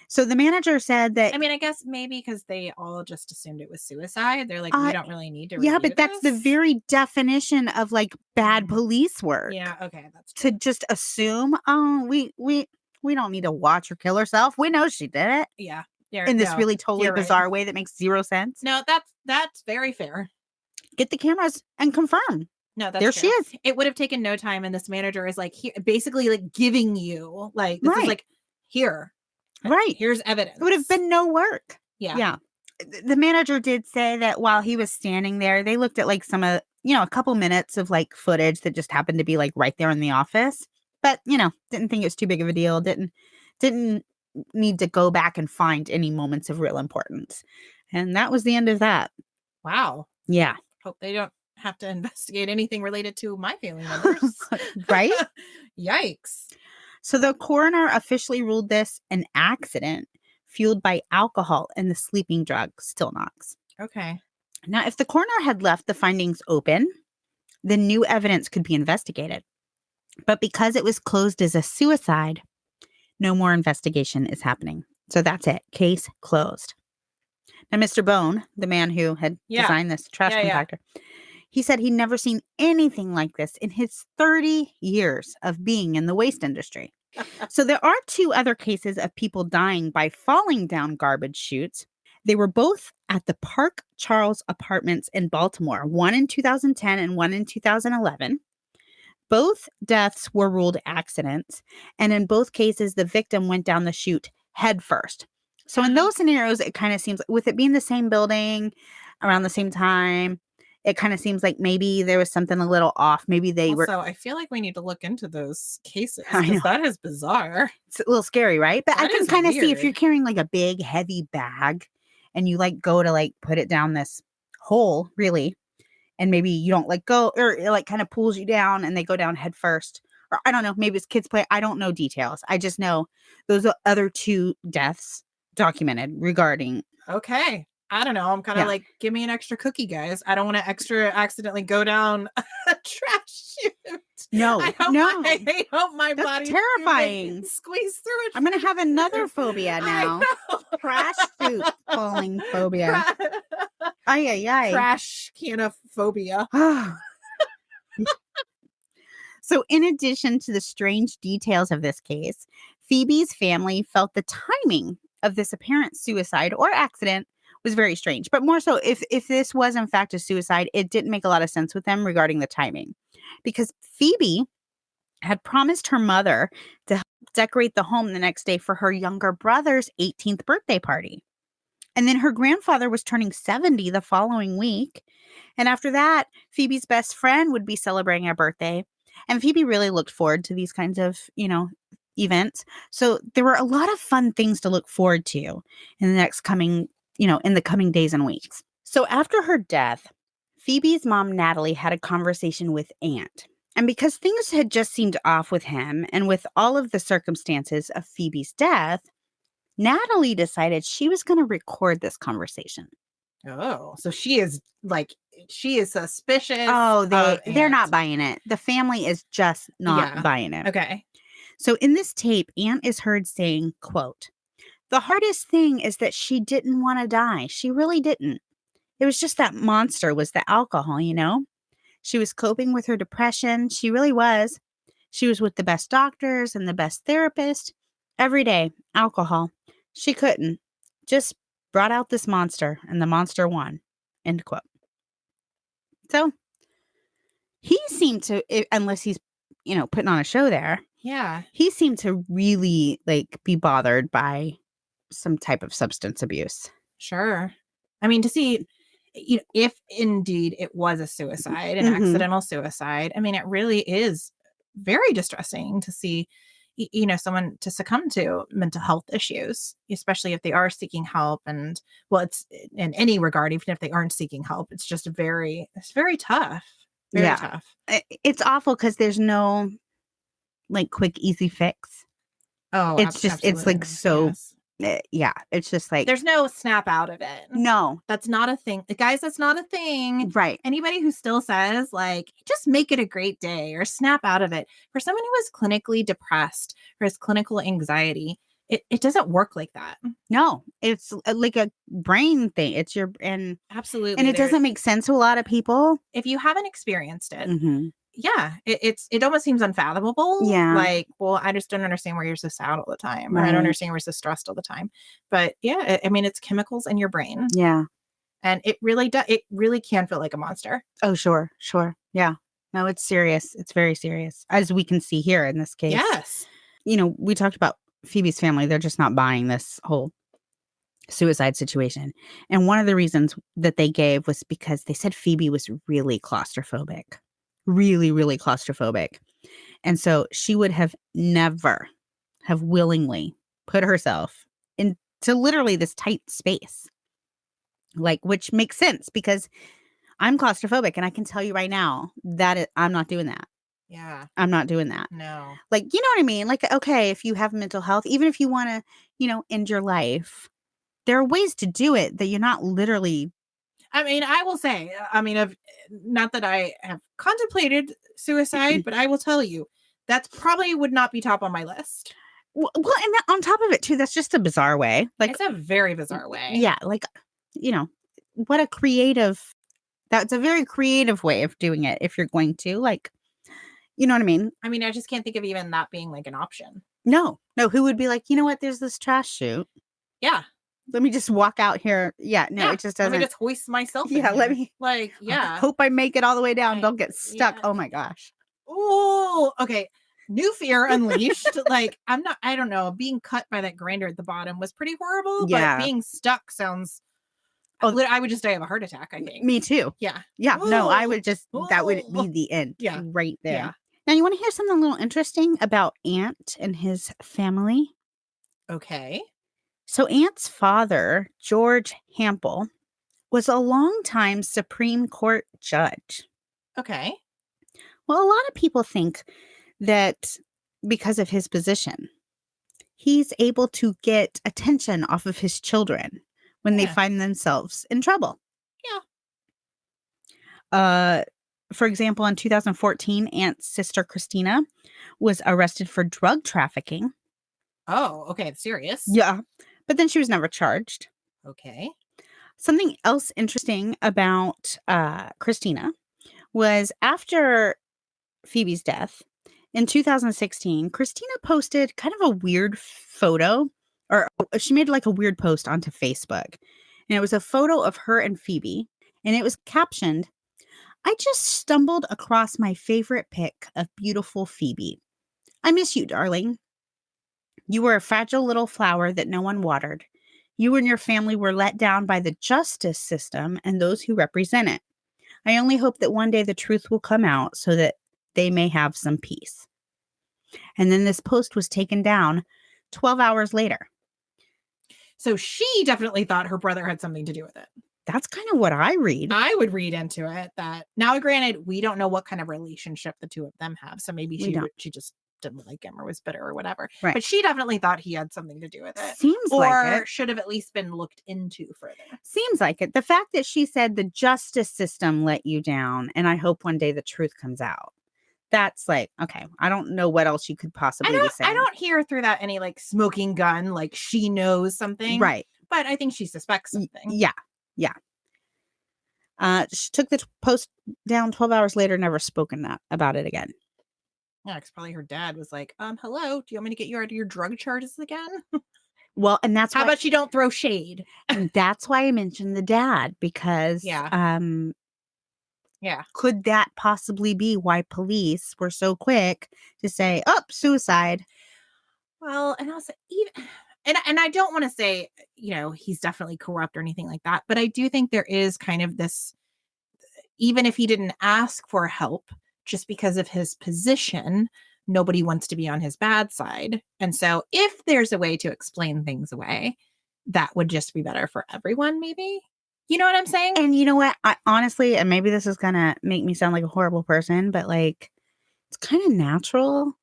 So the manager said that. I mean, I guess maybe because they all just assumed it was suicide. They're like, we don't really need to. Yeah, but that's the very definition of like bad police work. Yeah. Okay. That's true. To just assume, we don't need to watch her kill herself. We know she did it. Yeah. In this really totally bizarre way that makes zero sense. No, that's very fair. Get the cameras and confirm. No, that's there true. she is. It would have taken no time, and this manager is like basically like giving you like this is like here, right? Here's evidence. It would have been no work. Yeah. The manager did say that while he was standing there, they looked at like some of a couple minutes of like footage that just happened to be like right there in the office, but didn't think it was too big of a deal. Didn't need to go back and find any moments of real importance. And that was the end of that. Wow. Yeah. Hope they don't have to investigate anything related to my family members. Right? Yikes. So the coroner officially ruled this an accident fueled by alcohol and the sleeping drug Stilnox. Okay. Now, if the coroner had left the findings open, then new evidence could be investigated. But because it was closed as a suicide, no more investigation is happening. So that's it. Case closed. Now, Mr. Bone, the man who had designed this trash compactor, he said he'd never seen anything like this in his 30 years of being in the waste industry. So there are two other cases of people dying by falling down garbage chutes. They were both at the Park Charles Apartments in Baltimore, one in 2010 and one in 2011. Both deaths were ruled accidents, and in both cases, the victim went down the chute head first. So in those scenarios, it kind of seems, with it being the same building around the same time, it kind of seems like maybe there was something a little off. Maybe they were. So I feel like we need to look into those cases because that is bizarre. It's a little scary, right? But I can kind of see if you're weird. carrying like a big, heavy bag and you like go to like put it down this hole, really. And maybe you don't let go, or it like kind of pulls you down and they go down head first. Or I don't know, maybe it's kids play. I don't know details. I just know those are other two deaths documented regarding. Okay. I don't know. I'm kind of like, give me an extra cookie, guys. I don't want to accidentally go down a trash chute. No, I hope my That's body terrifying. Squeeze through it. I'm going to have another phobia now. Trash chute falling phobia. Ay. Trash canophobia. So in addition to the strange details of this case, Phoebe's family felt the timing of this apparent suicide or accident was very strange. But more so, if this was in fact a suicide, it didn't make a lot of sense with them regarding the timing. Because Phoebe had promised her mother to help decorate the home the next day for her younger brother's 18th birthday party. And then her grandfather was turning 70 the following week. And after that, Phoebe's best friend would be celebrating her birthday. And Phoebe really looked forward to these kinds of, events. So there were a lot of fun things to look forward to in the next coming, in the coming days and weeks. So after her death, Phoebe's mom, Natalie, had a conversation with Aunt. And because things had just seemed off with him and with all of the circumstances of Phoebe's death, Natalie decided she was going to record this conversation. Oh, so she is suspicious. Oh, they're Aunt. not buying it. The family is just not buying it. Okay. So in this tape, Aunt is heard saying, quote, "The hardest thing is that she didn't want to die. She really didn't. It was just that monster was the alcohol, She was coping with her depression. She really was. She was with the best doctors and the best therapist. Every day, alcohol. She couldn't. Just brought out this monster, and the monster won." End quote. So he seemed to, unless he's, putting on a show there. Yeah. He seemed to really be bothered by some type of substance abuse. Sure. I mean, to see, if indeed it was a suicide, an accidental suicide, I mean, it really is very distressing to see, someone to succumb to mental health issues, especially if they are seeking help. And well, it's in any regard, even if they aren't seeking help, it's just it's very tough. Very tough. It's awful because there's no quick, easy fix. Oh, it's just, absolutely. it's so, yes. it's just there's no snap out of it. No. That's not a thing. Guys, that's not a thing. Right. Anybody who still says, just make it a great day or snap out of it. For someone who is clinically depressed or has clinical anxiety, it doesn't work like that. No, it's like a brain thing. It's absolutely. And it doesn't make sense to a lot of people. If you haven't experienced it, yeah, it almost seems unfathomable. Yeah. Well, I just don't understand why you're so sad all the time. Or I don't understand why you're so stressed all the time. But yeah, I mean, it's chemicals in your brain. Yeah. And it really can feel like a monster. Oh, sure. Yeah. No, it's serious. It's very serious, as we can see here in this case. Yes. We talked about Phoebe's family. They're just not buying this whole suicide situation. And one of the reasons that they gave was because they said Phoebe was really claustrophobic. Really, really claustrophobic. And so she would have never have willingly put herself into literally this tight space. Which makes sense because I'm claustrophobic and I can tell you right now that I'm not doing that. Yeah. I'm not doing that. No. You know what I mean? Okay, if you have mental health, even if you want to, end your life, there are ways to do it that you're not literally. I mean, I will say, not that I have contemplated suicide, but I will tell you that probably would not be top on my list. Well, and on top of it too, that's just a bizarre way. It's a very bizarre way. Yeah. What a creative, that's a very creative way of doing it. If you're going to you know what I mean? I mean, I just can't think of even that being an option. No, who would be you know what? There's this trash chute. Yeah. Let me just walk out here. Yeah, no, it just doesn't. Let me just hoist myself in Yeah, here. let me. Yeah. Hope I make it all the way down. Don't get stuck. Yeah. Oh my gosh. Oh, okay. New fear unleashed. I don't know. Being cut by that grinder at the bottom was pretty horrible. Yeah. But being stuck sounds. Oh, I would just die of a heart attack, I think. Me too. Yeah. Yeah. Ooh. No, I would just, that would be the end. Yeah. Right there. Yeah. Now, you want to hear something a little interesting about Aunt and his family? Okay. So Aunt's father, George Hample, was a longtime Supreme Court judge. Okay. Well, a lot of people think that because of his position, he's able to get attention off of his children when they find themselves in trouble. Yeah. For example, in 2014, Aunt's sister Christina was arrested for drug trafficking. Oh, okay. Serious. Yeah. But then she was never charged. Okay. Something else interesting about Christina was after Phoebe's death in 2016, Christina posted kind of a weird photo, or she made a weird post onto Facebook. And it was a photo of her and Phoebe. And it was captioned, "I just stumbled across my favorite pic of beautiful Phoebe. I miss you, darling. You were a fragile little flower that no one watered. You and your family were let down by the justice system and those who represent it. I only hope that one day the truth will come out so that they may have some peace. And then this post was taken down 12 hours later. So she definitely thought her brother had something to do with it. That's kind of what I read. I would read into it that now, granted, we don't know what kind of relationship the two of them have. So maybe she just didn't like him or was bitter or whatever. Right. But she definitely thought he had something to do with it. Seems like Or it. should have at least been looked into further. Seems like it. The fact that she said the justice system let you down, and I hope one day the truth comes out. That's like, okay, I don't know what else you could possibly be saying. I don't hear through that any like smoking gun, like she knows something. Right. But I think she suspects something. Yeah. Yeah. She took the post down 12 hours later, never spoken about it again. Yeah, because probably her dad was like, hello, do you want me to get you out of your drug charges again? Well, and that's how about you don't throw shade? And that's why I mentioned the dad, because could that possibly be why police were so quick to say, oh, suicide? Well, and also even and I don't want to say, he's definitely corrupt or anything like that, but I do think there is kind of this, even if he didn't ask for help, just because of his position, nobody wants to be on his bad side. And so if there's a way to explain things away, that would just be better for everyone, maybe. You know what I'm saying? And you know what? I honestly, and maybe this is going to make me sound like a horrible person, but like, it's kind of natural.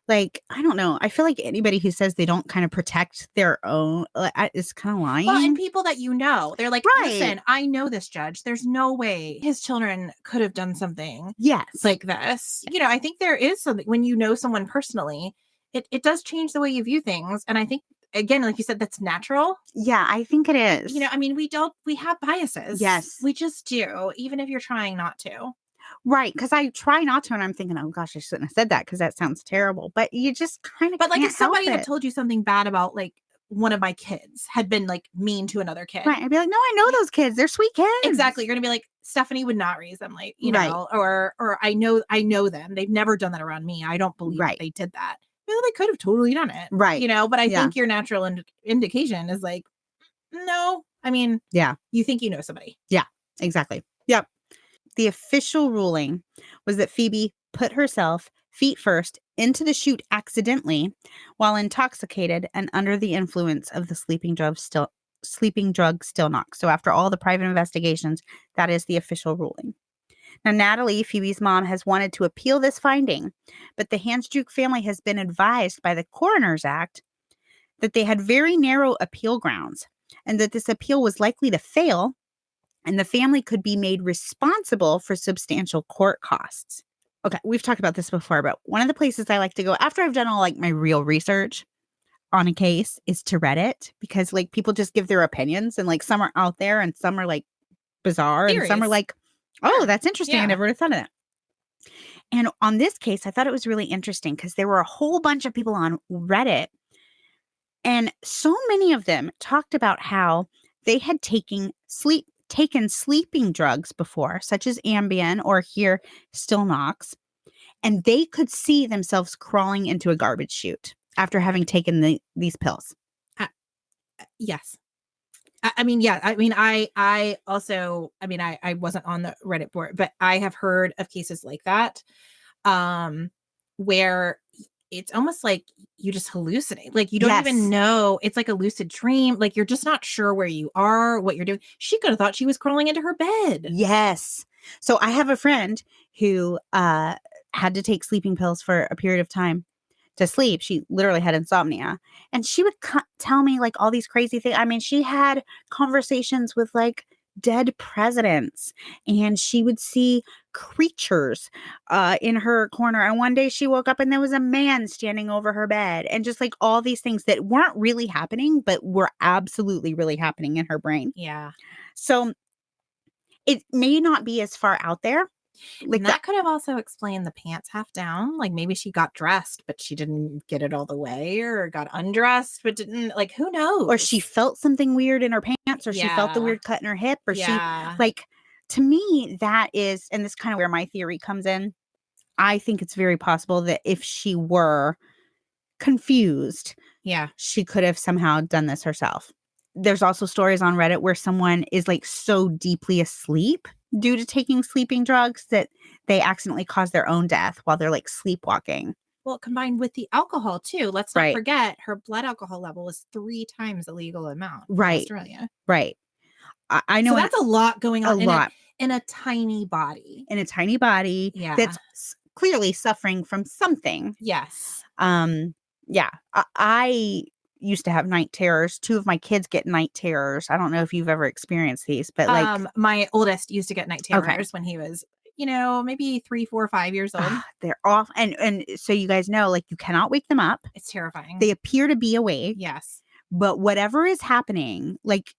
Like, I don't know. I feel like anybody who says they don't kind of protect their own is kind of lying. Well, and people that they're like, right. Listen, I know this judge. There's no way his children could have done something like this. I think there is something when you know someone personally, it does change the way you view things. And I think, again, like you said, that's natural. Yeah, I think it is. I mean, we have biases. Yes. We just do, even if you're trying not to. Right, because I try not to, and I'm thinking, oh gosh, I shouldn't have said that because that sounds terrible. But you just kind of But like if somebody had told you something bad about like one of my kids had been like mean to another kid. Right, I'd be like, no, I know those kids. They're sweet kids. Exactly. You're gonna be like, Stephanie would not raise them like, know, or I know them. They've never done that around me. I don't believe that they did that. Well, they could have totally done it. Right. But I think your natural indication is like, no. I mean, you think you know somebody. Yeah, exactly. Yep. The official ruling was that Phoebe put herself feet first into the chute accidentally while intoxicated and under the influence of the sleeping drug Stilnox. So after all the private investigations, that is the official ruling. Now, Natalie, Phoebe's mom, has wanted to appeal this finding, but the Handsjuk family has been advised by the Coroner's Act that they had very narrow appeal grounds and that this appeal was likely to fail and the family could be made responsible for substantial court costs. Okay, we've talked about this before, but one of the places I like to go after I've done all like my real research on a case is to Reddit, because like people just give their opinions and like some are out there and some are like bizarre and some are like, oh, that's interesting. I never would have thought of that. And on this case, I thought it was really interesting because there were a whole bunch of people on Reddit and so many of them talked about how they had taken sleeping drugs before, such as Ambien or here Stilnox, and they could see themselves crawling into a garbage chute after having taken these pills. Yes. I mean, yeah. I mean, I also, I mean, I wasn't on the Reddit board, but I have heard of cases like that, where it's almost like you just hallucinate. Like you don't even know. It's like a lucid dream. Like you're just not sure where you are, what you're doing. She could have thought she was crawling into her bed. Yes. So I have a friend who had to take sleeping pills for a period of time to sleep. She literally had insomnia. And she would tell me like all these crazy things. I mean, she had conversations with like dead presidents and she would see creatures in her corner. And one day she woke up and there was a man standing over her bed and just like all these things that weren't really happening, but were absolutely really happening in her brain. Yeah. So it may not be as far out there. Like that could have also explained the pants half down. Like maybe she got dressed, but she didn't get it all the way, or got undressed, but didn't, like, who knows? Or she felt something weird in her pants, or she felt the weird cut in her hip, or she like, to me, that is, and this is kind of where my theory comes in. I think it's very possible that if she were confused, she could have somehow done this herself. There's also stories on Reddit where someone is like so deeply asleep due to taking sleeping drugs that they accidentally cause their own death while they're like sleepwalking. Well, combined with the alcohol too. Let's not Right. forget her blood alcohol level was 3 times the legal amount in Right. Australia. Right. I know So that's a lot going a on lot in a tiny body. in a tiny body Yeah. that's clearly suffering from something. Yes. Yeah. I used to have night terrors. 2 of my kids get night terrors. I don't know if you've ever experienced these, but like My oldest used to get night Okay. terrors when he was, maybe 3, 4, 5 years old. they're off, and so you guys know, like, you cannot wake them up. It's terrifying. They appear to be awake, Yes. but whatever is happening, like,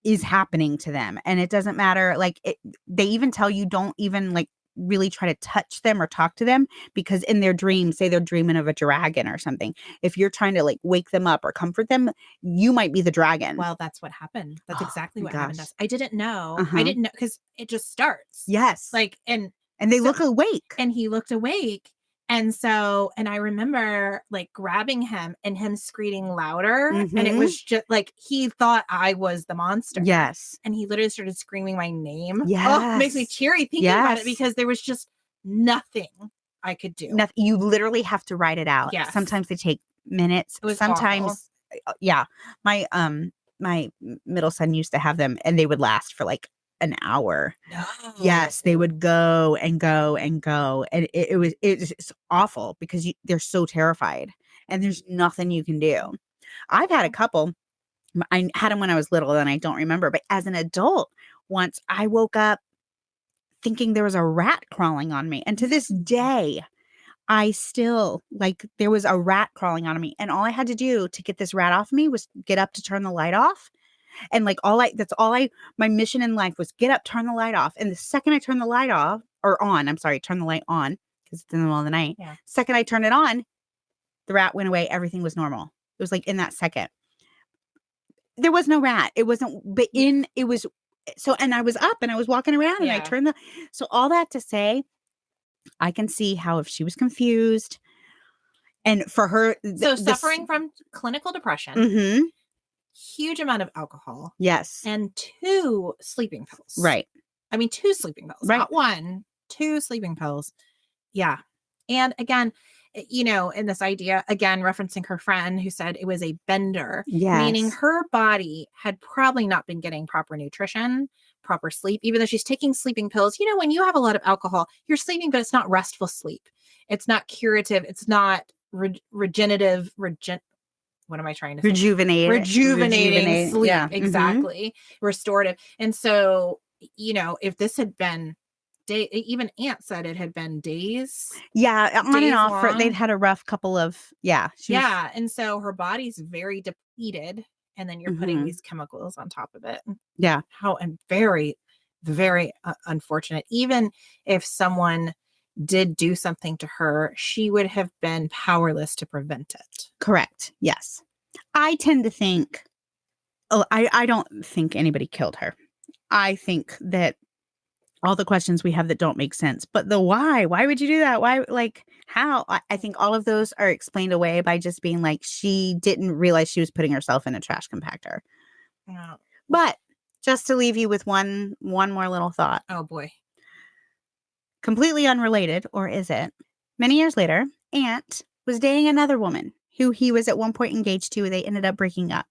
is happening to them, and it doesn't matter. Like, they even tell you don't even like really try to touch them or talk to them, because in their dreams, say they're dreaming of a dragon or something, if you're trying to like wake them up or comfort them, you might be the dragon. Well, that's what happened. That's Oh exactly my what happened to gosh. us. I didn't know. Uh-huh. I didn't know because it just starts. Yes. Like, and they so- look awake. and he looked awake. And I remember like grabbing him and him screaming louder. And it Mhm. was just like he thought I was the monster. Yes. And he literally started screaming my name. Oh, it makes me Yes. teary thinking about Yes. it because there was just nothing I could do. Nothing. You literally have to write it out. Yes. Sometimes they take minutes. It was Sometimes, yeah. My middle son used to have them, and they would last for like an hour. No. Yes, they would go and go and go, and it's awful because they're so terrified, and there's nothing you can do. I've had a couple. I had them when I was little, and I don't remember, but as an adult, once I woke up thinking there was a rat crawling on me, and to this day, I still like there was a rat crawling on me, and all I had to do to get this rat off me was get up to turn the light off. And like my mission in life was get up, turn the light off. And the second I turn the light off or on, I'm sorry, turn the light on because it's in the middle of the night. Yeah. Second I turned it on, the rat went away. Everything was normal. It was like in that second. There was no rat. It wasn't, but it was so, and I was up and I was walking around and I turned so all that to say, I can see how if she was confused and for her. Suffering from clinical depression. Mm-hmm. Huge amount of alcohol. Yes. And 2 sleeping pills. Right. I mean, 2 sleeping pills. Right. Not 1, 2 sleeping pills. Yeah. And again, in this idea, again, referencing her friend who said it was a bender. Yes. Meaning her body had probably not been getting proper nutrition, proper sleep, even though she's taking sleeping pills. When you have a lot of alcohol, you're sleeping, but it's not restful sleep. It's not curative. It's not regenerative. What am I trying to say? Rejuvenating sleep. Yeah. Exactly. Mm-hmm. Restorative. And so, if this had been even Aunt said it had been days. Yeah. On days and off. long. They'd had a rough couple of, And so her body's very depleted. And then you're putting Mhm. these chemicals on top of it. Yeah. And very, very unfortunate. Even if someone did do something to her, she would have been powerless to prevent it. Correct. Yes. I tend to think, I don't think anybody killed her. I think that all the questions we have that don't make sense, but the why would you do that? Why, like, how? I think all of those are explained away by just being like, she didn't realize she was putting herself in a trash compactor. Yeah. But just to leave you with one more little thought. Oh boy. Completely unrelated, or is it? Many years later, Aunt was dating another woman who he was at one point engaged to. They ended up breaking up.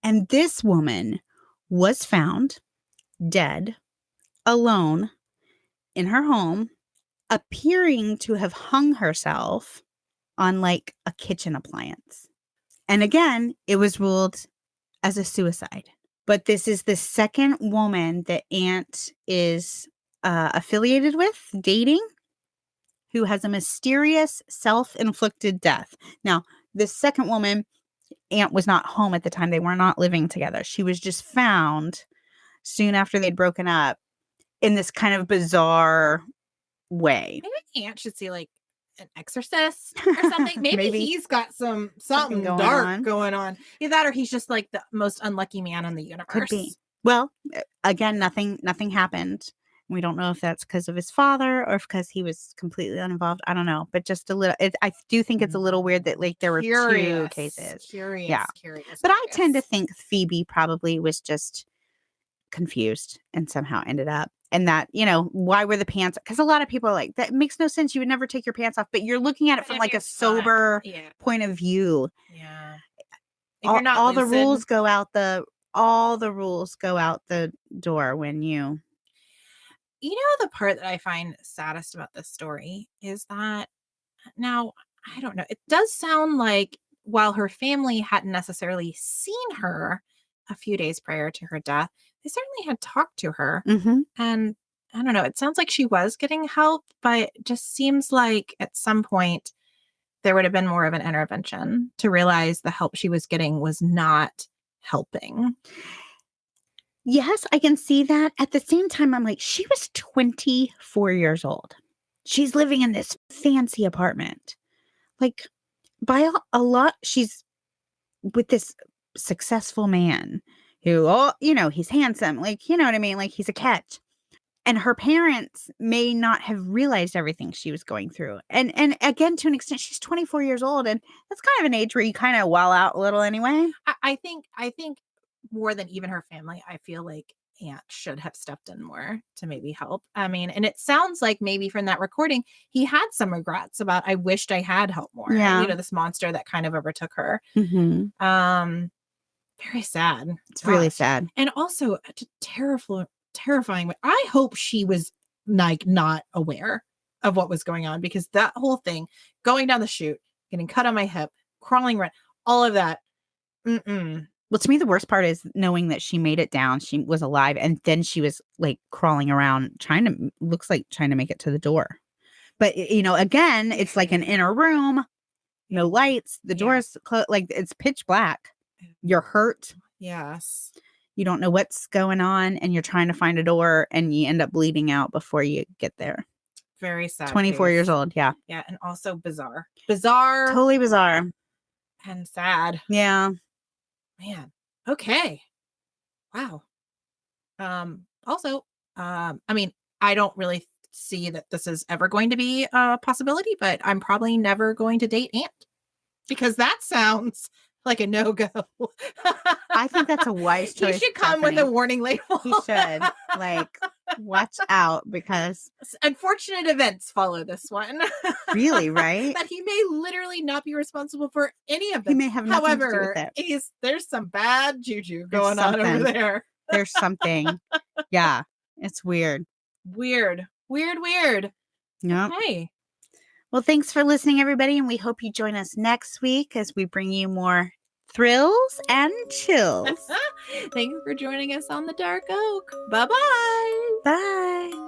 And this woman was found dead, alone, in her home, appearing to have hung herself on like a kitchen appliance. And again, it was ruled as a suicide. But this is the second woman that Aunt is affiliated with, dating, who has a mysterious self-inflicted death. Now, the second woman, Aunt was not home at the time. They were not living together. She was just found soon after they'd broken up in this kind of bizarre way. Maybe Aunt should see like an exorcist or something. Maybe he's got something dark going on. Either that or he's just like the most unlucky man in the universe. Could be. Well, again, nothing happened. We don't know if that's because of his father or because he was completely uninvolved. I don't know, but just a little. I do think it's a little weird that like there were 2 cases. Curious. But I tend to think Phoebe probably was just confused and somehow ended up. And that, why were the pants? Because a lot of people are like, that makes no sense. You would never take your pants off. But you're looking at it But from if like you're a sober point of view. Yeah. If you're not All the lucid, rules go out the door when you. The part that I find saddest about this story is that now, I don't know. It does sound like while her family hadn't necessarily seen her a few days prior to her death, they certainly had talked to her. Mhm. And I don't know. It sounds like she was getting help, but it just seems like at some point there would have been more of an intervention to realize the help she was getting was not helping. Yes, I can see that. At the same time, I'm like, she was 24 years old. She's living in this fancy apartment. Like, by a lot, she's with this successful man who, he's handsome. Like, you know what I mean? Like, he's a catch. And her parents may not have realized everything she was going through. And again, to an extent, she's 24 years old. And that's kind of an age where you kind of wall out a little anyway. I think more than even her family, I feel like Aunt should have stepped in more to maybe help. I mean, and it sounds like maybe from that recording, he had some regrets about, I wished I had helped more. Yeah. This monster that kind of overtook her. Mhm. Very sad. It's really sad. And also terrifying. But I hope she was like not aware of what was going on, because that whole thing, going down the chute, getting cut on my hip, crawling around, all of that. Well, to me, the worst part is knowing that she made it down. She was alive. And then she was like crawling around, trying to make it to the door. But, again, it's like an inner room, no lights. The door is closed. Like, it's pitch black. You're hurt. Yes. You don't know what's going on. And you're trying to find a door and you end up bleeding out before you get there. Very sad. 24 case. years old. Yeah. Yeah. And also bizarre. Totally bizarre. And sad. Yeah. Man. Okay. Wow. Also, I mean, I don't really see that this is ever going to be a possibility, but I'm probably never going to date Aunt, because that sounds like a no-go. I think that's a wise choice. He should come with a warning label. He should. Like, watch out, because unfortunate events follow this one. Really, right? That he may literally not be responsible for any of them. He may have nothing to do with it. There's some bad juju going on over there. There's something. Yeah. It's weird. Weird. Yep. Hey. Well, thanks for listening, everybody, and we hope you join us next week as we bring you more thrills and chills. Thanks for joining us on The Dark Oak. Bye-bye. Bye.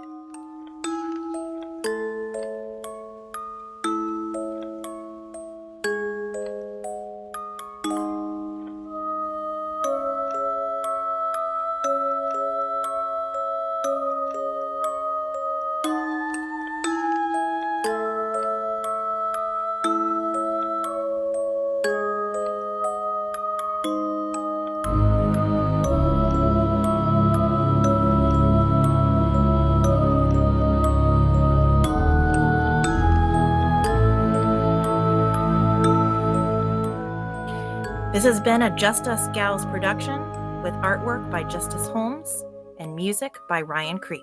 This has been a Just Us Gals production with artwork by Justice Holmes and music by Ryan Creep.